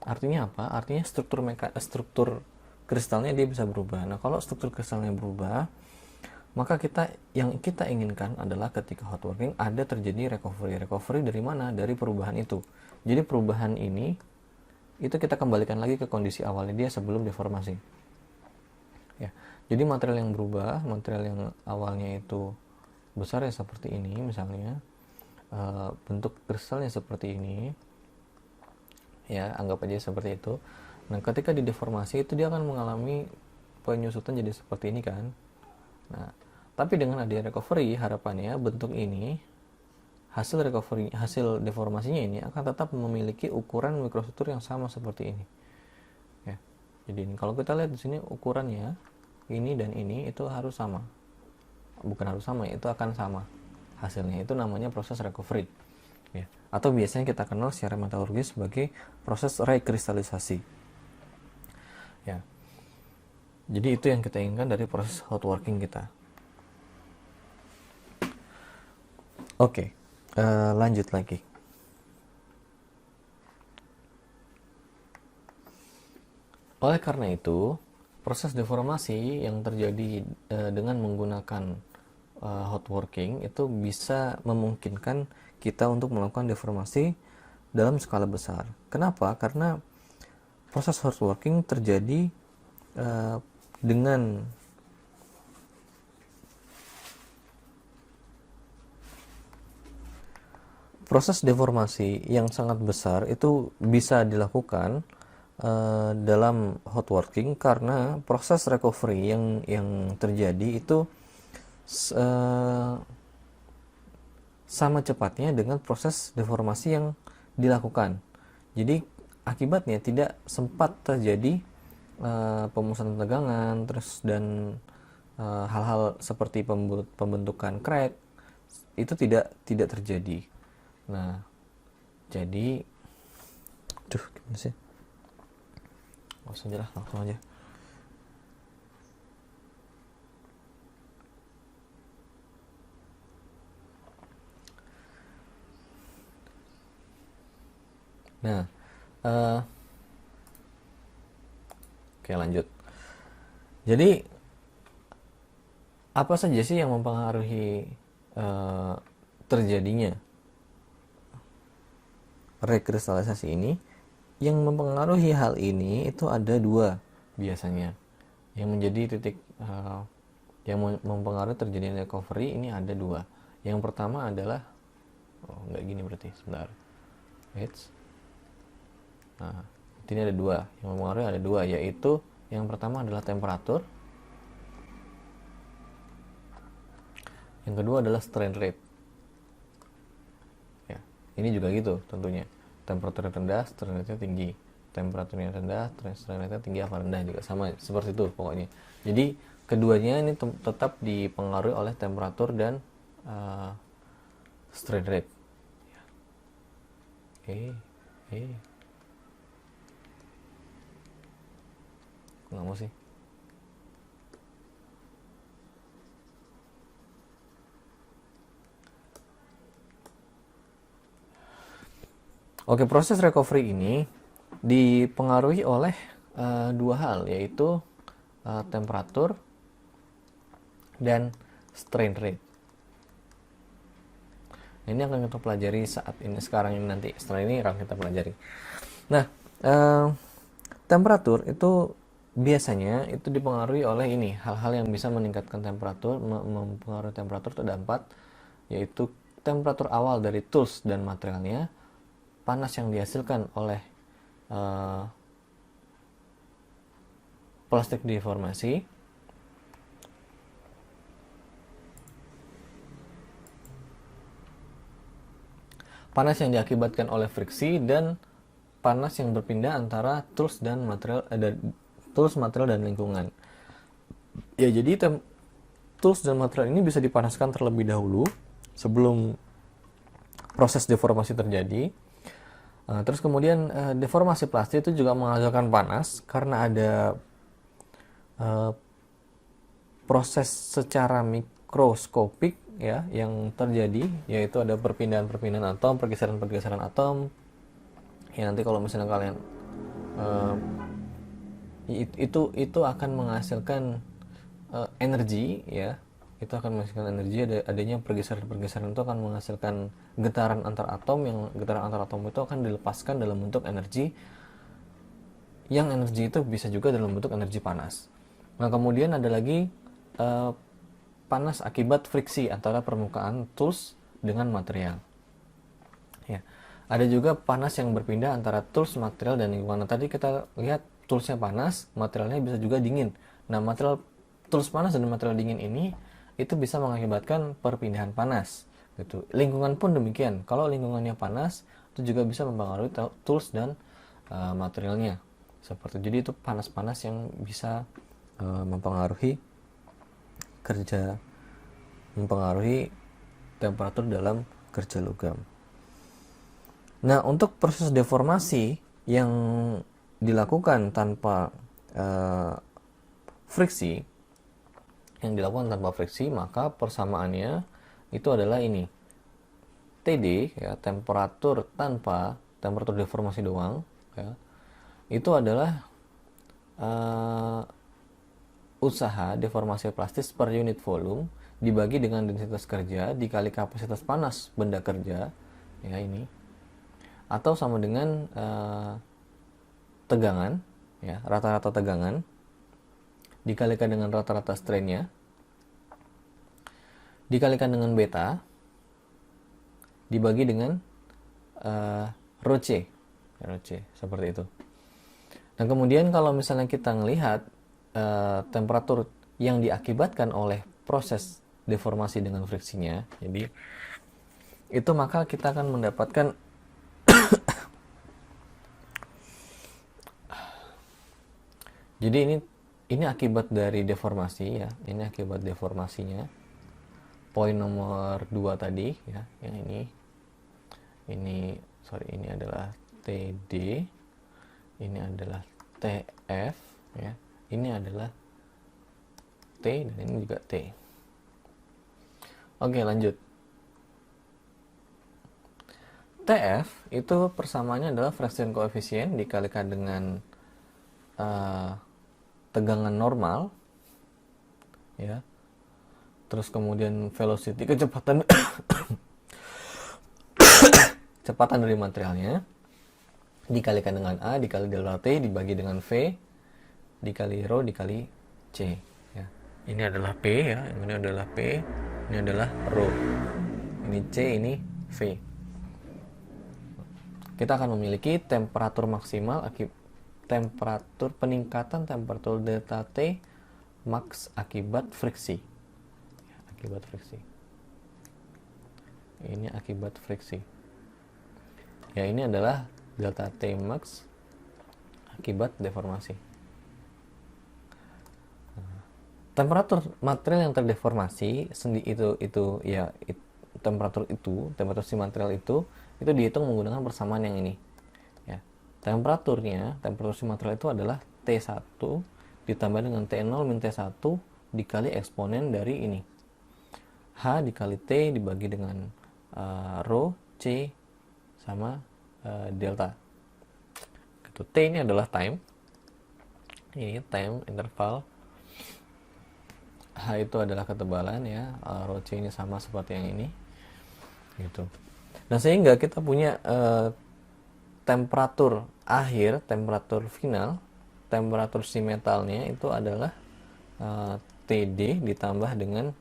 Artinya apa? Artinya struktur kristalnya dia bisa berubah. Nah, kalau struktur kristalnya berubah, maka yang kita inginkan adalah ketika hot working ada terjadi recovery. Recovery dari mana? Dari perubahan itu. Jadi perubahan ini itu kita kembalikan lagi ke kondisi awalnya dia sebelum deformasi. Ya. Jadi material yang berubah, material yang awalnya itu besar ya seperti ini misalnya, bentuk kristalnya seperti ini, ya anggap aja seperti itu. Nah, ketika dideformasi itu dia akan mengalami penyusutan jadi seperti ini kan. Nah, tapi dengan adanya recovery harapannya bentuk ini hasil deformasinya ini akan tetap memiliki ukuran mikrostruktur yang sama seperti ini. Ya. Jadi kalau kita lihat di sini ukurannya ini dan ini itu harus sama. Bukan harus sama, itu akan sama hasilnya. Itu namanya proses recovery. Ya. Atau biasanya kita kenal secara metalurgis sebagai proses rekristalisasi. Ya. Jadi itu yang kita inginkan dari proses hot working kita. Oke, lanjut lagi. Oleh karena itu, proses deformasi yang terjadi dengan menggunakan hot working itu bisa memungkinkan kita untuk melakukan deformasi dalam skala besar. Kenapa? Karena proses hot working terjadi dengan proses deformasi yang sangat besar itu bisa dilakukan dalam hot working karena proses recovery yang terjadi itu sama cepatnya dengan proses deformasi yang dilakukan. Jadi akibatnya tidak sempat terjadi pemusatan tegangan dan hal-hal seperti pembentukan crack itu tidak terjadi. Nah, jadi gimana sih? Nggak usah jelas, langsung aja. Nah, Oke, lanjut. Jadi apa saja sih yang mempengaruhi terjadinya rekristalisasi ini? Yang mempengaruhi hal ini itu ada dua biasanya. Yang menjadi titik yang mempengaruhi terjadinya recovery ini ada dua. Yang pertama adalah nggak gini berarti, sebentar. Wait. Nah, ini ada dua. Yang mempengaruhi ada dua, yaitu yang pertama adalah temperatur. Yang kedua adalah strain rate. Ya, ini juga gitu tentunya. Temperaturnya rendah, strain rate-nya tinggi. Temperaturnya rendah, strain rate-nya tinggi apa rendah juga sama seperti itu pokoknya. Jadi keduanya ini tetap dipengaruhi oleh temperatur dan strain rate. Nggak mau sih. Oke, proses recovery ini dipengaruhi oleh dua hal, yaitu temperatur dan strain rate. Ini akan kita pelajari saat ini, sekarang ini, nanti setelah ini akan kita pelajari. Nah, temperatur itu biasanya itu dipengaruhi oleh ini, hal-hal yang bisa meningkatkan temperatur, mempengaruhi temperatur itu ada 4, yaitu temperatur awal dari tools dan materialnya, panas yang dihasilkan oleh plastik deformasi, panas yang diakibatkan oleh friksi, dan panas yang berpindah antara tools dan material, tools, material, dan lingkungan. Ya, jadi tools dan material ini bisa dipanaskan terlebih dahulu sebelum proses deformasi terjadi. Terus kemudian deformasi plastik itu juga menghasilkan panas karena ada proses secara mikroskopik ya yang terjadi, yaitu ada perpindahan-perpindahan atom, pergeseran-pergeseran atom. Ya, nanti kalau misalnya kalian itu akan menghasilkan energi ya. Itu akan menghasilkan energi, adanya pergeseran-pergeseran itu akan menghasilkan getaran antar atom, yang getaran antar atom itu akan dilepaskan dalam bentuk energi, yang energi itu bisa juga dalam bentuk energi panas. Nah, kemudian ada lagi panas akibat friksi antara permukaan tools dengan material. Ya. Ada juga panas yang berpindah antara tools, material, dan lingkungan. Nah, tadi kita lihat toolsnya panas, materialnya bisa juga dingin. Nah, material tools panas dan material dingin ini itu bisa mengakibatkan perpindahan panas gitu. Lingkungan pun demikian. Kalau lingkungannya panas, itu juga bisa mempengaruhi tools dan materialnya. Seperti jadi itu panas-panas yang bisa mempengaruhi temperatur dalam kerja logam. Nah, untuk proses deformasi yang dilakukan tanpa friksi, maka persamaannya itu adalah ini. TD ya, temperatur deformasi doang ya. Itu adalah usaha deformasi plastis per unit volume dibagi dengan densitas kerja dikali kapasitas panas benda kerja ya ini, atau sama dengan tegangan ya, rata-rata tegangan dikalikan dengan rata-rata strainnya dikalikan dengan beta dibagi dengan rho C seperti itu. Nah, kemudian kalau misalnya kita melihat temperatur yang diakibatkan oleh proses deformasi dengan friksinya, jadi itu maka kita akan mendapatkan jadi ini akibat dari deformasi ya, ini akibat deformasinya. Poin nomor 2 tadi ya, yang ini adalah TD, ini adalah TF ya, ini adalah T, dan ini juga T. Oke, lanjut. TF itu persamaannya adalah fraction koefisien dikalikan dengan tegangan normal, ya, terus kemudian velocity, kecepatan kecepatan dari materialnya, dikalikan dengan A dikali delta T dibagi dengan V dikali rho dikali C, ya. Ini adalah P, ya, ini adalah P, ini adalah rho, ini C, ini V. Kita akan memiliki temperatur maksimal peningkatan temperatur delta T max akibat friksi, ya, akibat friksi. Ini akibat friksi, ya. Ini adalah delta T max akibat deformasi. Temperatur material yang terdeformasi temperatur si material itu dihitung menggunakan persamaan yang ini, ya. Temperatur si material itu adalah T1 ditambah dengan T0 min T1 dikali eksponen dari ini, H dikali T dibagi dengan rho C sama delta. Gitu. T ini adalah time, ini time interval, H itu adalah ketebalan, ya, rho C ini sama seperti yang ini, gitu. Nah, sehingga kita punya temperatur akhir, temperatur final, temperatur si metalnya itu adalah TD ditambah dengan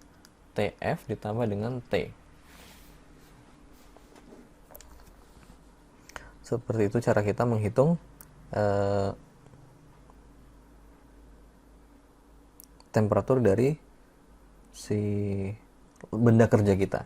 TF ditambah dengan T. Seperti itu cara kita menghitung temperatur dari si benda kerja kita.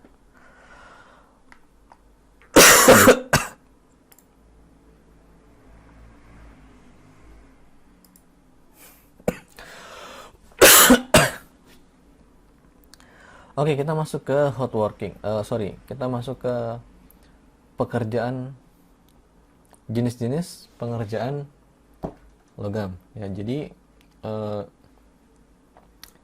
Oke, kita masuk ke hot working. Kita masuk ke pekerjaan, jenis-jenis pengerjaan logam. Ya, jadi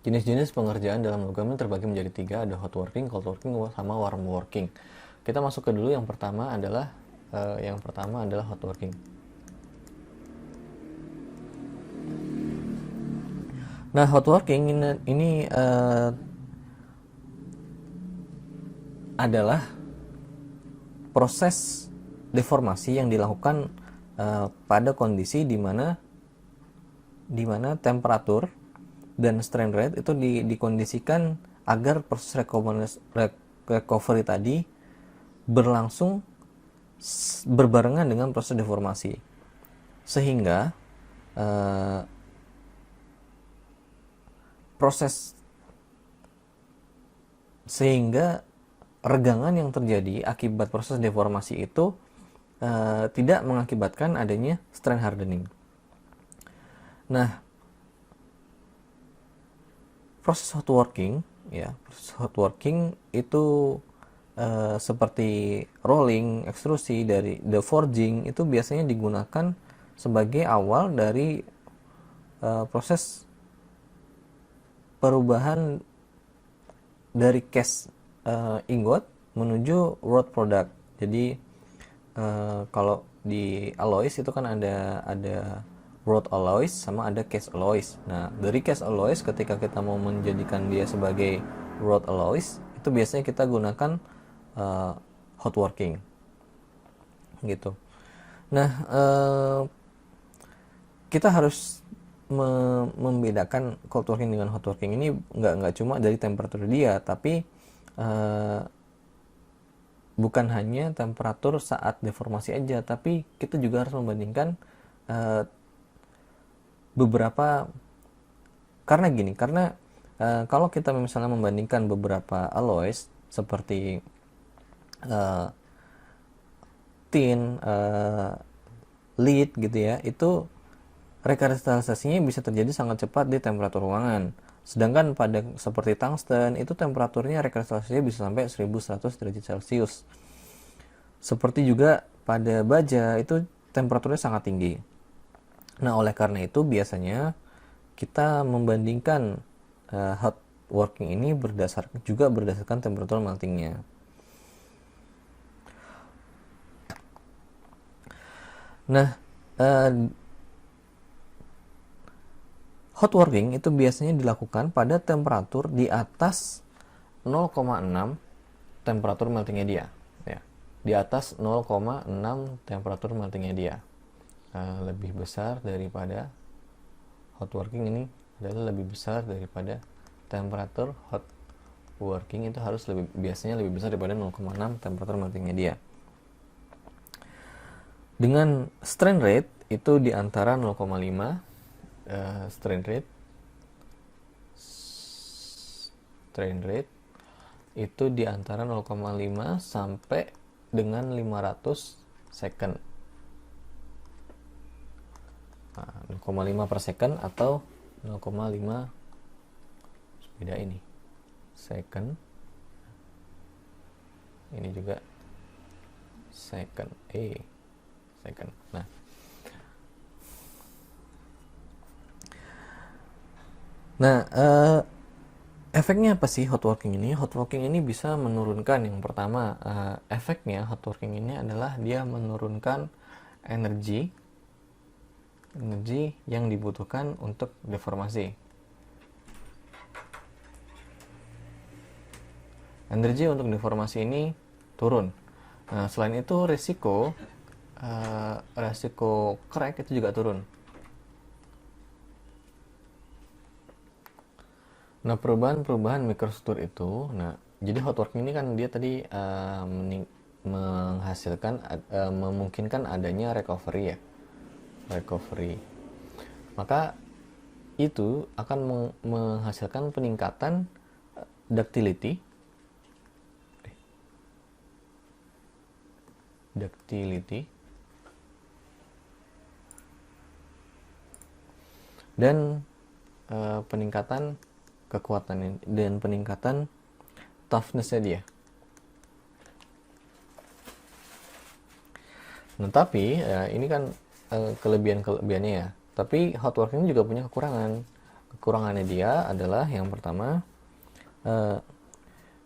jenis-jenis pengerjaan dalam logam ini terbagi menjadi 3, ada hot working, cold working, sama warm working. Kita masuk ke dulu yang pertama adalah hot working. Nah, hot working ini adalah proses deformasi yang dilakukan pada kondisi di mana temperatur dan strain rate itu dikondisikan agar proses recovery tadi berlangsung berbarengan dengan proses deformasi, sehingga regangan yang terjadi akibat proses deformasi itu tidak mengakibatkan adanya strain hardening. Nah, proses hot working itu seperti rolling, ekstrusi, dari the forging itu biasanya digunakan sebagai awal dari proses perubahan dari cast ingot menuju wrought product. Jadi kalau di alloys itu kan ada wrought alloys sama ada cast alloys. Nah, dari cast alloys ketika kita mau menjadikan dia sebagai wrought alloys itu biasanya kita gunakan hot working, gitu. Nah, kita harus membedakan cold working dengan hot working ini nggak cuma dari temperatur dia, tapi bukan hanya temperatur saat deformasi aja, tapi kita juga harus membandingkan beberapa, karena kalau kita misalnya membandingkan beberapa alloys seperti tin, lead gitu ya, itu rekristalisasinya bisa terjadi sangat cepat di temperatur ruangan. Sedangkan pada seperti tungsten itu temperaturnya rekristalisasinya bisa sampai 1100 derajat Celcius. Seperti juga pada baja itu temperaturnya sangat tinggi. Nah, oleh karena itu biasanya kita membandingkan hot working ini berdasarkan temperatur meltingnya. Nah, hot working itu biasanya dilakukan pada temperatur di atas 0,6 temperatur meltingnya dia, ya. Di atas 0,6 temperatur meltingnya dia. Lebih besar daripada hot working ini adalah lebih besar daripada temperatur hot working itu harus biasanya lebih besar daripada 0,6 temperatur meltingnya dia. Dengan strain rate itu di antara 0,5 strain rate itu di antara 0,5 sampai dengan 500 second. 0,5 per second atau 0,5 beda ini second, ini juga second, second. Efeknya apa sih hot working ini? Hot working ini bisa menurunkan, yang pertama, efeknya hot working ini adalah dia menurunkan energi yang dibutuhkan untuk deformasi. Energi untuk deformasi ini turun. Selain itu resiko crack itu juga turun. Nah, perubahan mikrostruktur itu, jadi hot working ini kan dia tadi memungkinkan adanya recovery, ya. Recovery. Maka itu akan menghasilkan peningkatan ductility dan peningkatan kekuatan dan peningkatan toughness-nya dia. Nah, tapi ini kan kelebihannya, ya. Tapi hot working juga punya kekurangan. Kekurangannya dia adalah yang pertama,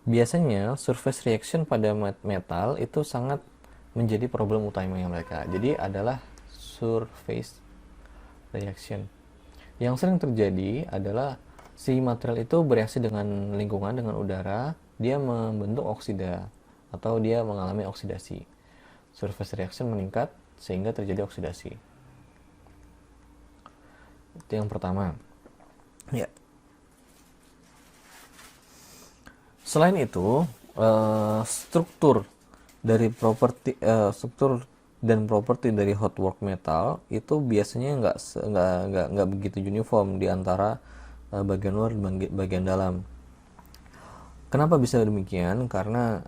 biasanya surface reaction pada metal itu sangat menjadi problem utamanya mereka. Jadi adalah surface reaction. Yang sering terjadi adalah si material itu bereaksi dengan lingkungan, dengan udara, dia membentuk oksida atau dia mengalami oksidasi. Surface reaction meningkat sehingga terjadi oksidasi. Itu yang pertama. Ya. Selain itu, struktur dan properti dari hot work metal itu biasanya nggak begitu uniform di antara bagian luar dan bagian dalam. Kenapa bisa demikian? Karena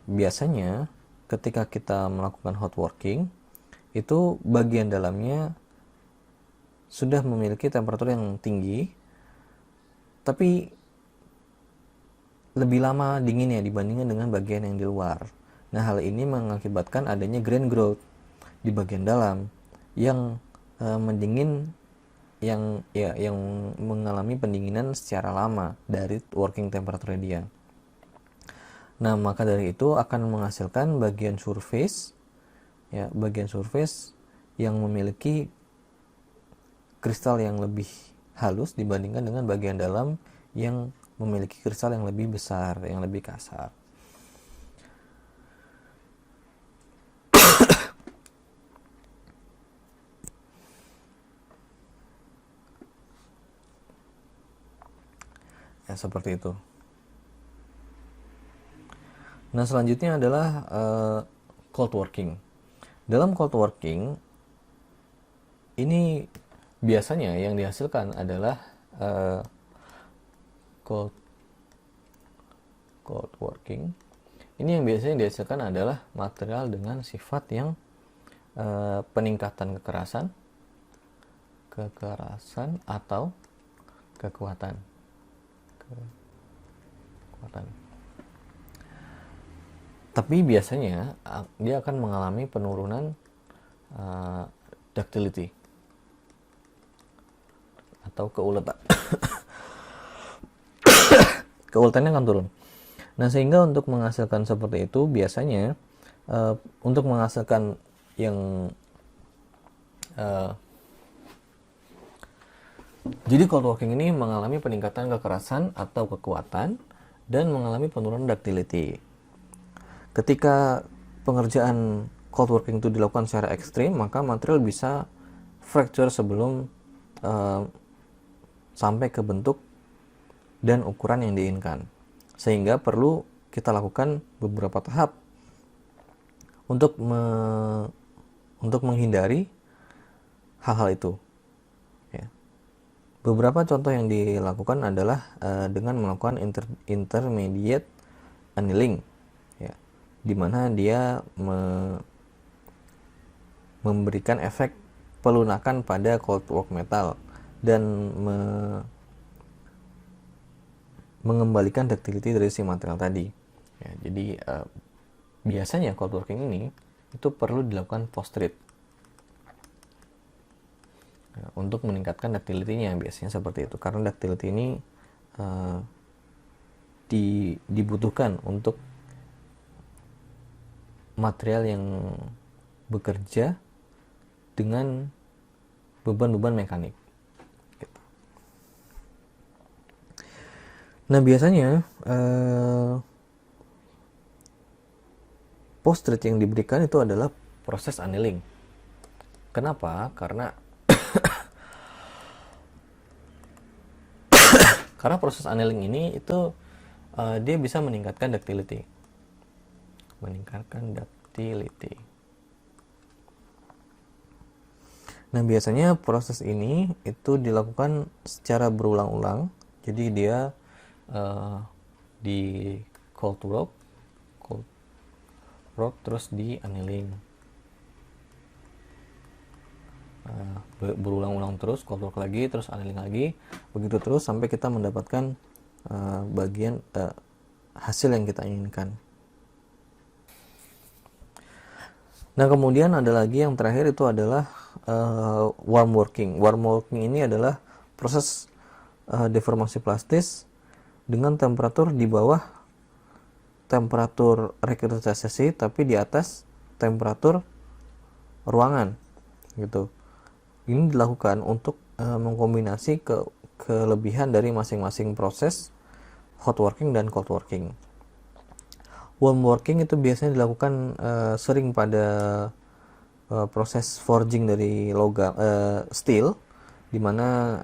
biasanya ketika kita melakukan hot working itu bagian dalamnya sudah memiliki temperatur yang tinggi, tapi lebih lama dinginnya dibandingkan dengan bagian yang di luar. Nah, hal ini mengakibatkan adanya grain growth di bagian dalam yang mendingin, yang mengalami pendinginan secara lama dari working temperature dia. Nah, maka dari itu akan menghasilkan bagian surface yang memiliki kristal yang lebih halus dibandingkan dengan bagian dalam yang memiliki kristal yang lebih besar, yang lebih kasar. Ya, seperti itu. Nah, selanjutnya adalah cold working. Dalam cold working ini biasanya yang dihasilkan adalah cold working. Ini yang biasanya dihasilkan adalah material dengan sifat yang peningkatan kekerasan atau kekuatan. Tapi biasanya dia akan mengalami penurunan ductility atau keuletan. Keuletannya akan turun. Nah, sehingga untuk menghasilkan seperti itu biasanya untuk menghasilkan yang Jadi cold working ini mengalami peningkatan kekerasan atau kekuatan dan mengalami penurunan ductility. Ketika pengerjaan cold working itu dilakukan secara ekstrim, maka material bisa fracture sebelum sampai ke bentuk dan ukuran yang diinginkan. Sehingga perlu kita lakukan beberapa tahap untuk menghindari hal-hal itu. Ya. Beberapa contoh yang dilakukan adalah dengan melakukan intermediate annealing, ya, di mana dia memberikan efek pelunakan pada cold work metal dan mengembalikan ductility dari si material tadi. Ya, jadi biasanya cold working ini itu perlu dilakukan post treat ya, untuk meningkatkan ductility-nya, biasanya seperti itu, karena ductility ini dibutuhkan untuk material yang bekerja dengan beban-beban mekanik. Gitu. Nah biasanya post treat yang diberikan itu adalah proses annealing. Kenapa? Karena proses annealing ini itu dia bisa meningkatkan ductility. Nah biasanya proses ini itu dilakukan secara berulang-ulang. Jadi dia di cold work terus di annealing, berulang-ulang terus, cold work lagi terus annealing lagi, begitu terus sampai kita mendapatkan bagian hasil yang kita inginkan. Nah kemudian ada lagi yang terakhir, itu adalah warm working. Warm working ini adalah proses deformasi plastis dengan temperatur di bawah temperatur rekrutisasi tapi di atas temperatur ruangan gitu. Ini dilakukan untuk mengkombinasi kelebihan dari masing-masing proses hot working dan cold working. Warm working itu biasanya dilakukan sering pada proses forging dari logam steel, di mana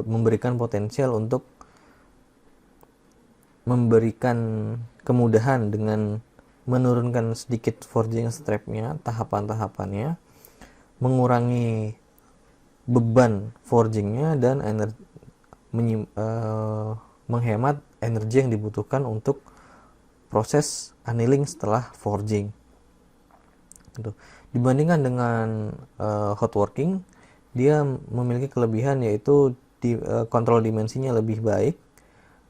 memberikan potensial untuk memberikan kemudahan dengan menurunkan sedikit forging strapnya, tahapan-tahapannya, mengurangi beban forgingnya dan menghemat energi yang dibutuhkan untuk proses annealing setelah forging. Gitu. Dibandingkan dengan hot working, dia memiliki kelebihan yaitu kontrol dimensinya lebih baik,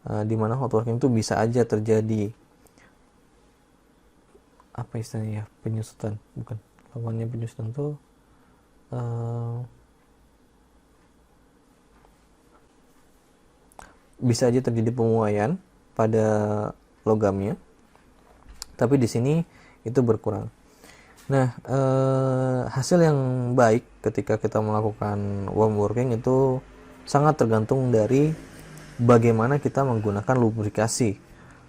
di mana hot working itu bisa aja terjadi apa istilahnya, penyusutan, bukan, lawannya penyusutan tuh bisa aja terjadi pemuaian pada logamnya, tapi di sini itu berkurang. Nah hasil yang baik ketika kita melakukan warm working itu sangat tergantung dari bagaimana kita menggunakan lubrikasi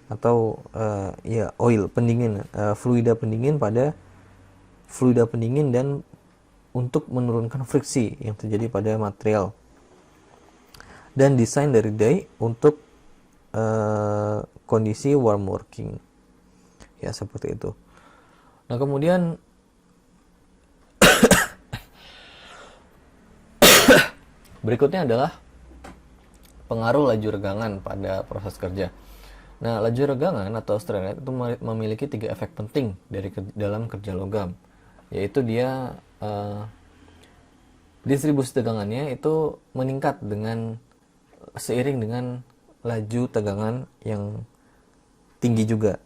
atau oil pendingin, fluida pendingin pada fluida pendingin, dan untuk menurunkan friksi yang terjadi pada material, dan desain dari die untuk kondisi warm working ya, seperti itu. Nah kemudian berikutnya adalah pengaruh laju regangan pada proses kerja. Nah, laju regangan atau strain rate itu memiliki 3 efek penting dalam kerja logam, yaitu dia distribusi tegangannya itu meningkat seiring dengan laju tegangan yang tinggi juga.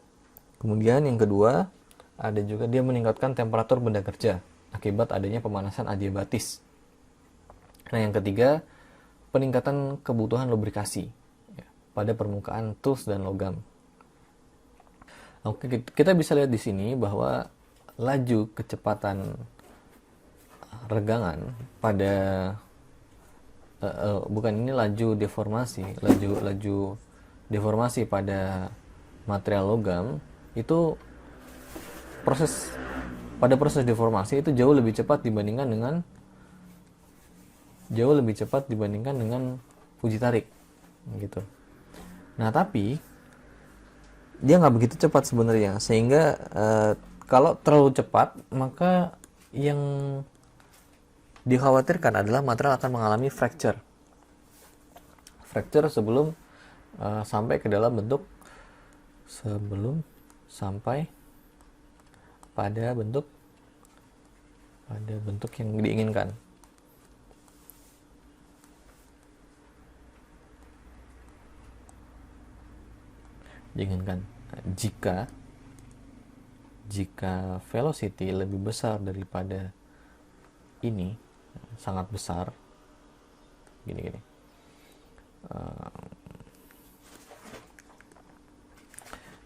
Kemudian yang kedua, ada juga dia meningkatkan temperatur benda kerja akibat adanya pemanasan adiabatis. Nah, yang ketiga, peningkatan kebutuhan lubrikasi pada permukaan tools dan logam. Oke, kita bisa lihat di sini bahwa laju kecepatan regangan pada bukan ini laju deformasi pada material logam itu proses deformasi itu jauh lebih cepat dibandingkan dengan uji tarik gitu. Nah tapi dia nggak begitu cepat sebenarnya, sehingga kalau terlalu cepat maka yang dikhawatirkan adalah material akan mengalami fracture sebelum sampai ke dalam bentuk pada bentuk yang diinginkan. Jika velocity lebih besar daripada ini, sangat besar, gini.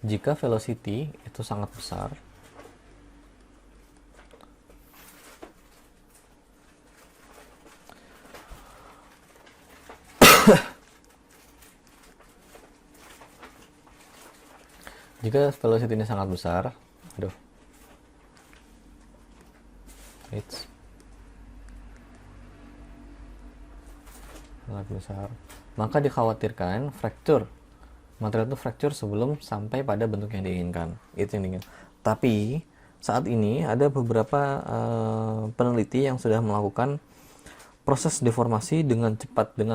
Jika velocity itu sangat besar, jika velocity ini sangat besar, maka dikhawatirkan material itu fracture sebelum sampai pada bentuk yang diinginkan. Itu yang diinginkan. Tapi saat ini ada beberapa peneliti yang sudah melakukan proses deformasi dengan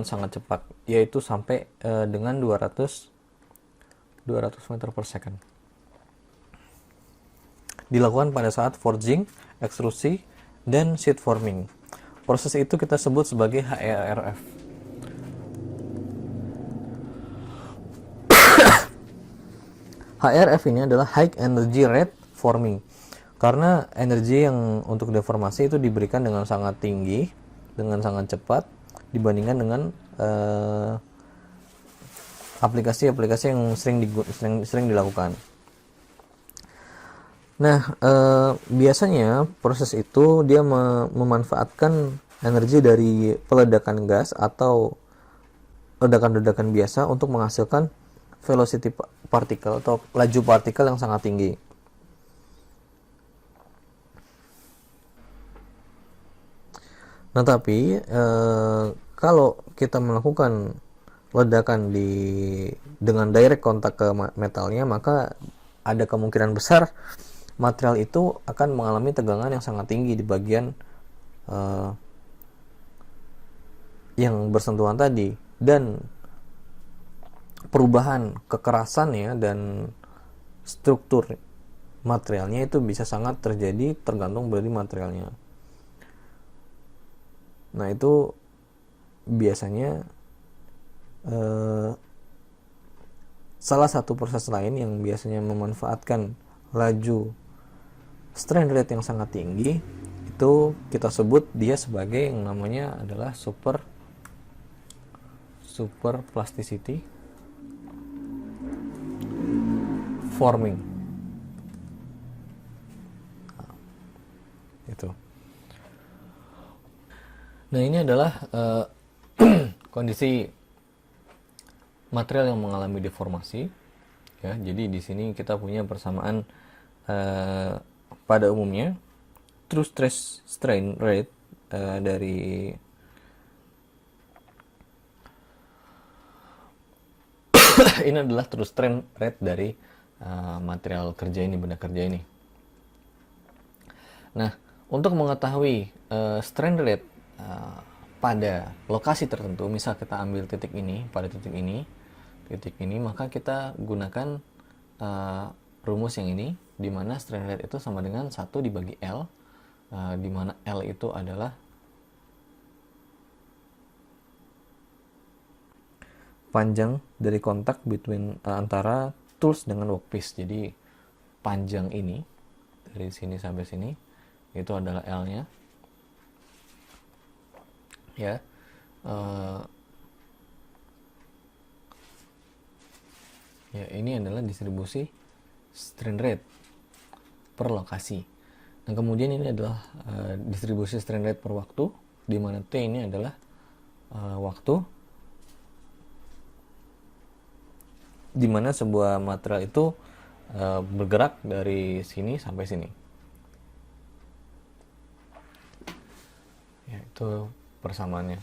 sangat cepat, yaitu sampai dengan 200 meter per second. Dilakukan pada saat forging, ekstrusi, dan sheet forming. Proses itu kita sebut sebagai HERF. HRF ini adalah High Energy Rate Forming, karena energi yang untuk deformasi itu diberikan dengan sangat tinggi, dengan sangat cepat dibandingkan dengan aplikasi-aplikasi yang sering dilakukan. Nah, biasanya proses itu dia memanfaatkan energi dari peledakan gas atau ledakan-ledakan biasa untuk menghasilkan velocity particle atau laju partikel yang sangat tinggi. Nah, tapi kalau kita melakukan ledakan dengan direct kontak ke metalnya, maka ada kemungkinan besar material itu akan mengalami tegangan yang sangat tinggi di bagian yang bersentuhan tadi, dan perubahan kekerasannya dan struktur materialnya itu bisa sangat terjadi tergantung dari materialnya. Nah, itu biasanya salah satu proses lain yang biasanya memanfaatkan laju strain rate yang sangat tinggi, itu kita sebut dia sebagai yang namanya adalah super plasticity forming. Itu. Nah, ini adalah kondisi material yang mengalami deformasi, ya. Jadi di sini kita punya persamaan pada umumnya true stress strain rate dari ini adalah true strain rate dari material kerja ini, benda kerja ini. Nah, untuk mengetahui strain rate pada lokasi tertentu, misal kita ambil titik ini, maka kita gunakan rumus yang ini, di mana strain rate itu sama dengan 1 dibagi L, di mana L itu adalah panjang dari kontak antara tools dengan workpiece. Jadi panjang ini dari sini sampai sini itu adalah L-nya, ya. Ya, ini adalah distribusi strain rate per lokasi. Nah, kemudian ini adalah distribusi strain rate per waktu, di mana T ini adalah waktu di mana sebuah material itu bergerak dari sini sampai sini. Ya, itu persamaannya.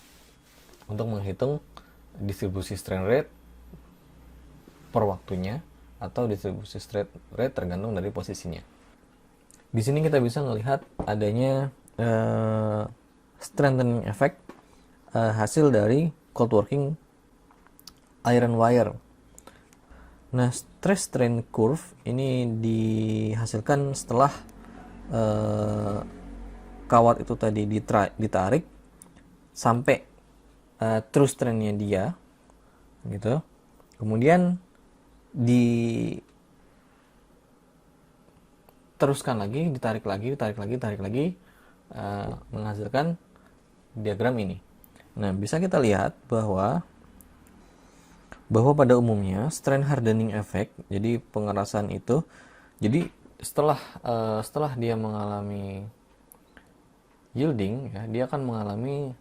Untuk menghitung distribusi strain rate per waktunya atau distribusi strain rate tergantung dari posisinya. Di sini kita bisa melihat adanya strengthening effect hasil dari cold working iron wire. Nah, stress strain curve ini dihasilkan setelah kawat itu tadi ditarik sampai true strain-nya dia, gitu. Kemudian diteruskan lagi, ditarik lagi, menghasilkan diagram ini. Nah, bisa kita lihat bahwa pada umumnya strain hardening effect, jadi pengerasan itu, jadi setelah dia mengalami yielding, ya, dia akan mengalami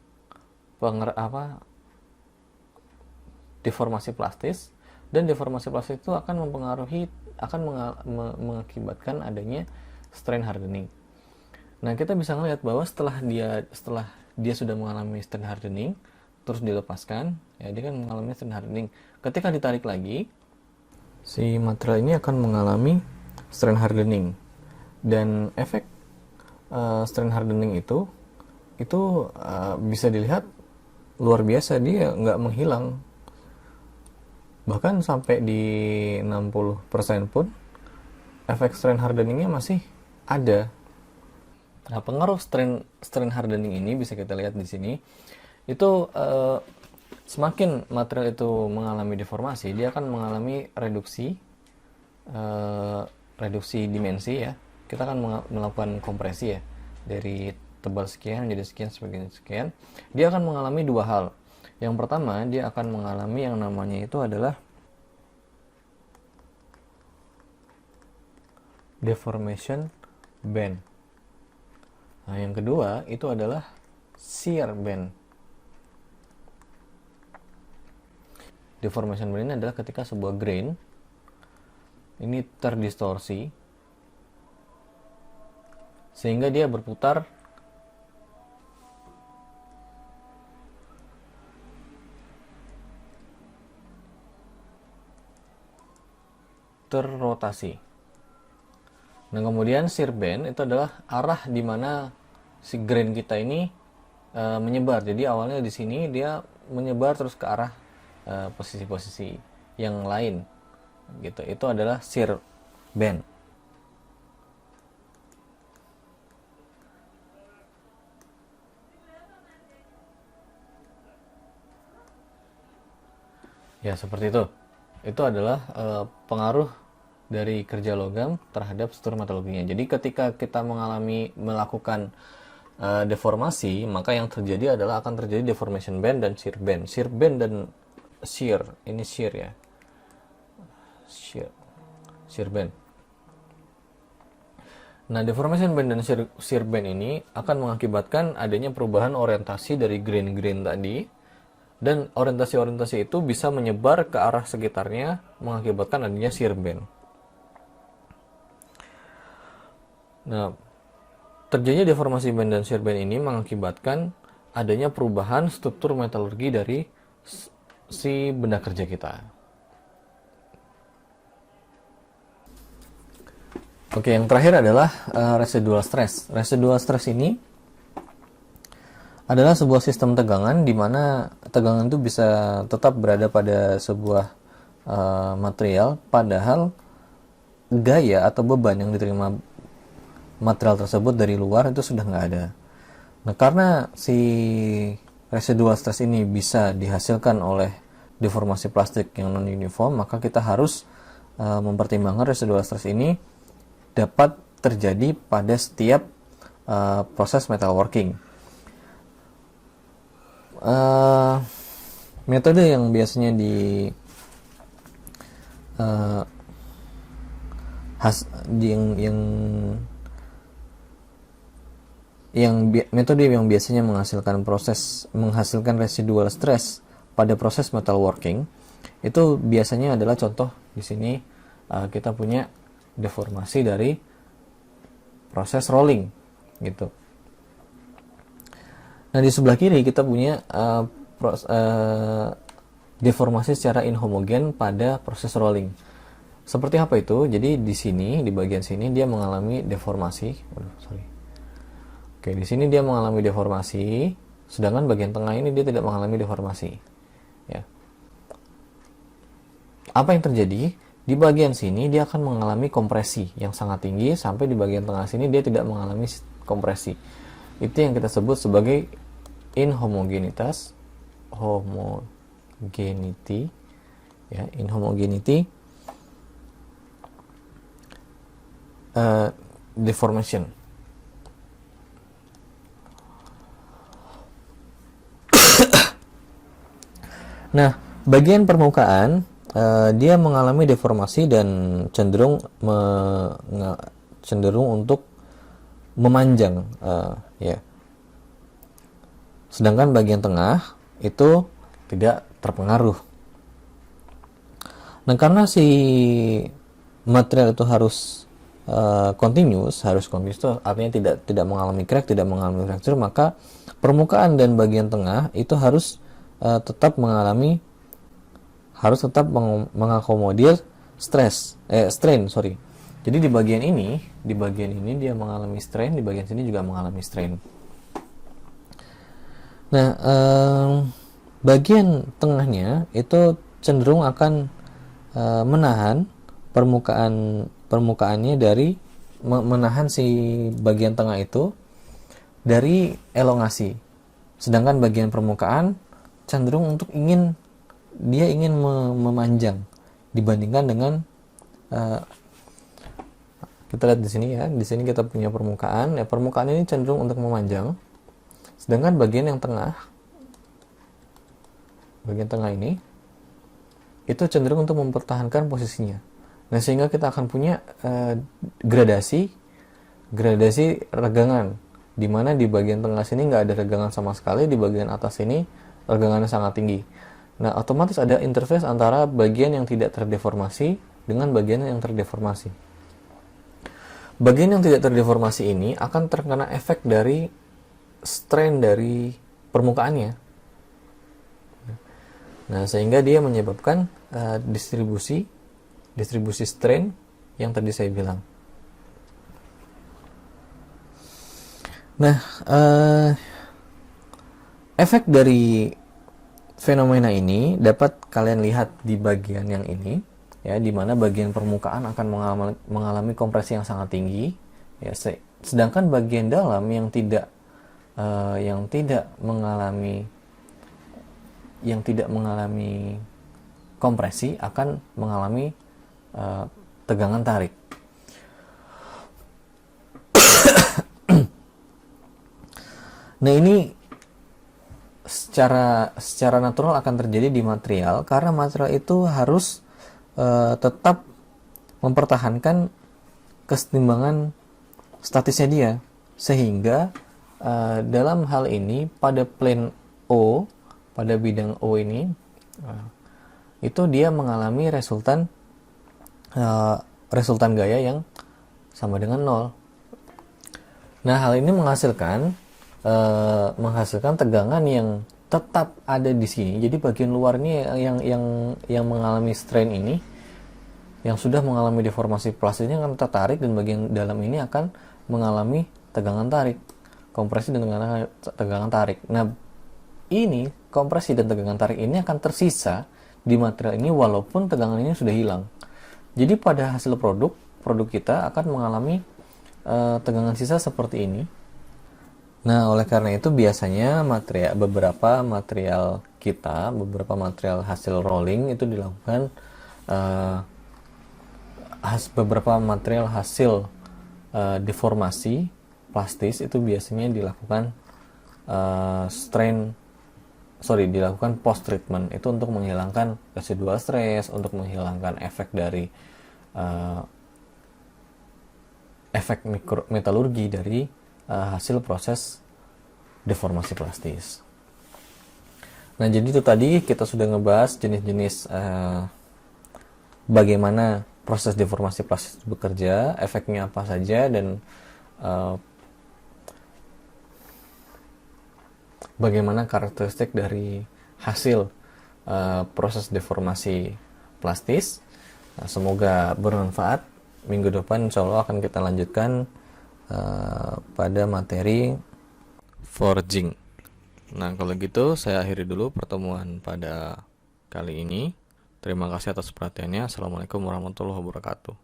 deformasi plastis, dan deformasi plastis itu akan mengakibatkan adanya strain hardening. Nah, kita bisa melihat bahwa setelah dia sudah mengalami strain hardening, terus dilepaskan, ya, dia kan mengalami strain hardening. Ketika ditarik lagi, si material ini akan mengalami strain hardening, dan efek strain hardening itu bisa dilihat luar biasa, dia nggak menghilang, bahkan sampai di 60% pun efek strain hardeningnya masih ada. Nah, pengaruh strain hardening ini bisa kita lihat di sini. Itu semakin material itu mengalami deformasi, dia akan mengalami reduksi dimensi, ya. Kita akan melakukan kompresi, ya, dari tebal sekian menjadi sekian. Dia akan mengalami dua hal. Yang pertama, dia akan mengalami yang namanya itu adalah deformation band. Nah, yang kedua itu adalah shear band. Deformation band ini adalah ketika sebuah grain ini terdistorsi sehingga dia berputar terrotasi. Nah, kemudian shear band itu adalah arah di mana si grain kita ini menyebar. Jadi awalnya di sini dia menyebar terus ke arah posisi-posisi yang lain, gitu. Itu adalah shear band. Ya, seperti itu. Itu adalah pengaruh dari kerja logam terhadap struktur metodologinya. Jadi ketika kita melakukan deformasi, maka yang terjadi adalah akan terjadi deformation band dan shear band. Shear band dan shear, ini shear, ya. Shear band. Nah, deformation band dan shear band ini akan mengakibatkan adanya perubahan orientasi dari grain-grain tadi, dan orientasi-orientasi itu bisa menyebar ke arah sekitarnya, mengakibatkan adanya shear band. Nah, terjadinya deformasi band dan shear band ini mengakibatkan adanya perubahan struktur metalurgi dari si benda kerja kita. Oke, yang terakhir adalah residual stress. Residual stress ini adalah sebuah sistem tegangan di mana tegangan itu bisa tetap berada pada sebuah material, padahal gaya atau beban yang diterima material tersebut dari luar itu sudah nggak ada. Nah, karena si residual stress ini bisa dihasilkan oleh deformasi plastik yang non-uniform, maka kita harus mempertimbangkan residual stress ini dapat terjadi pada setiap proses metalworking. Metode yang biasanya metode yang biasanya menghasilkan residual stress pada proses metalworking itu biasanya adalah contoh di sini kita punya deformasi dari proses rolling gitu. Nah di sebelah kiri kita punya deformasi secara inhomogen pada proses rolling. Seperti apa itu? Jadi di sini, di bagian sini dia mengalami deformasi. Oke, di sini dia mengalami deformasi, sedangkan bagian tengah ini dia tidak mengalami deformasi. Ya. Apa yang terjadi? Di bagian sini dia akan mengalami kompresi yang sangat tinggi, sampai di bagian tengah sini dia tidak mengalami kompresi. Itu yang kita sebut sebagai inhomogenitas, homogeneity, ya, inhomogeneity deformation. Nah, bagian permukaan dia mengalami deformasi dan cenderung untuk memanjang, ya. Sedangkan bagian tengah itu tidak terpengaruh. Nah, karena si material itu harus continuous itu artinya tidak mengalami crack, tidak mengalami fracture, maka permukaan dan bagian tengah itu harus tetap mengakomodir strain. Jadi di bagian ini dia mengalami strain, di bagian sini juga mengalami strain. Nah, bagian tengahnya itu cenderung akan menahan permukaannya dari menahan si bagian tengah itu dari elongasi. Sedangkan bagian permukaan cenderung untuk ingin memanjang dibandingkan dengan kita lihat di sini, ya. Di sini kita punya permukaan. Ya, permukaan ini cenderung untuk memanjang. Sedangkan bagian tengah ini itu cenderung untuk mempertahankan posisinya. Nah, sehingga kita akan punya gradasi regangan, di mana di bagian tengah sini nggak ada regangan sama sekali, di bagian atas ini regangannya sangat tinggi. Nah, otomatis ada interface antara bagian yang tidak terdeformasi dengan bagian yang terdeformasi. Bagian yang tidak terdeformasi ini akan terkena efek dari strain dari permukaannya. Nah, sehingga dia menyebabkan distribusi strain yang tadi saya bilang. Nah, efek dari fenomena ini dapat kalian lihat di bagian yang ini, ya, di mana bagian permukaan akan mengalami kompresi yang sangat tinggi, ya, sedangkan bagian dalam yang tidak mengalami kompresi akan mengalami tegangan tarik. Nah, ini secara natural akan terjadi di material, karena material itu harus tetap mempertahankan kesetimbangan statisnya dia, sehingga dalam hal ini pada plane O, pada bidang O ini itu dia mengalami resultan gaya yang sama dengan 0. Nah, hal ini menghasilkan tegangan yang tetap ada di sini. Jadi bagian luar ini yang mengalami strain ini, yang sudah mengalami deformasi plastisnya akan tertarik, dan bagian dalam ini akan mengalami tegangan tarik, kompresi dan tegangan tarik. Nah, ini kompresi dan tegangan tarik ini akan tersisa di material ini walaupun tegangan ini sudah hilang. Jadi pada hasil produk kita akan mengalami tegangan sisa seperti ini. Nah, oleh karena itu biasanya beberapa material hasil rolling itu dilakukan beberapa material hasil deformasi plastis itu biasanya dilakukan dilakukan post treatment, itu untuk menghilangkan residual stress, untuk menghilangkan efek dari efek metalurgi dari hasil proses deformasi plastis. Nah, jadi itu tadi kita sudah ngebahas jenis-jenis bagaimana proses deformasi plastis bekerja, efeknya apa saja, dan bagaimana karakteristik dari hasil proses deformasi plastis. Nah, semoga bermanfaat. Minggu depan insya Allah akan kita lanjutkan pada materi forging. Nah, kalau gitu saya akhiri dulu pertemuan pada kali ini. Terima kasih atas perhatiannya. Assalamualaikum warahmatullahi wabarakatuh.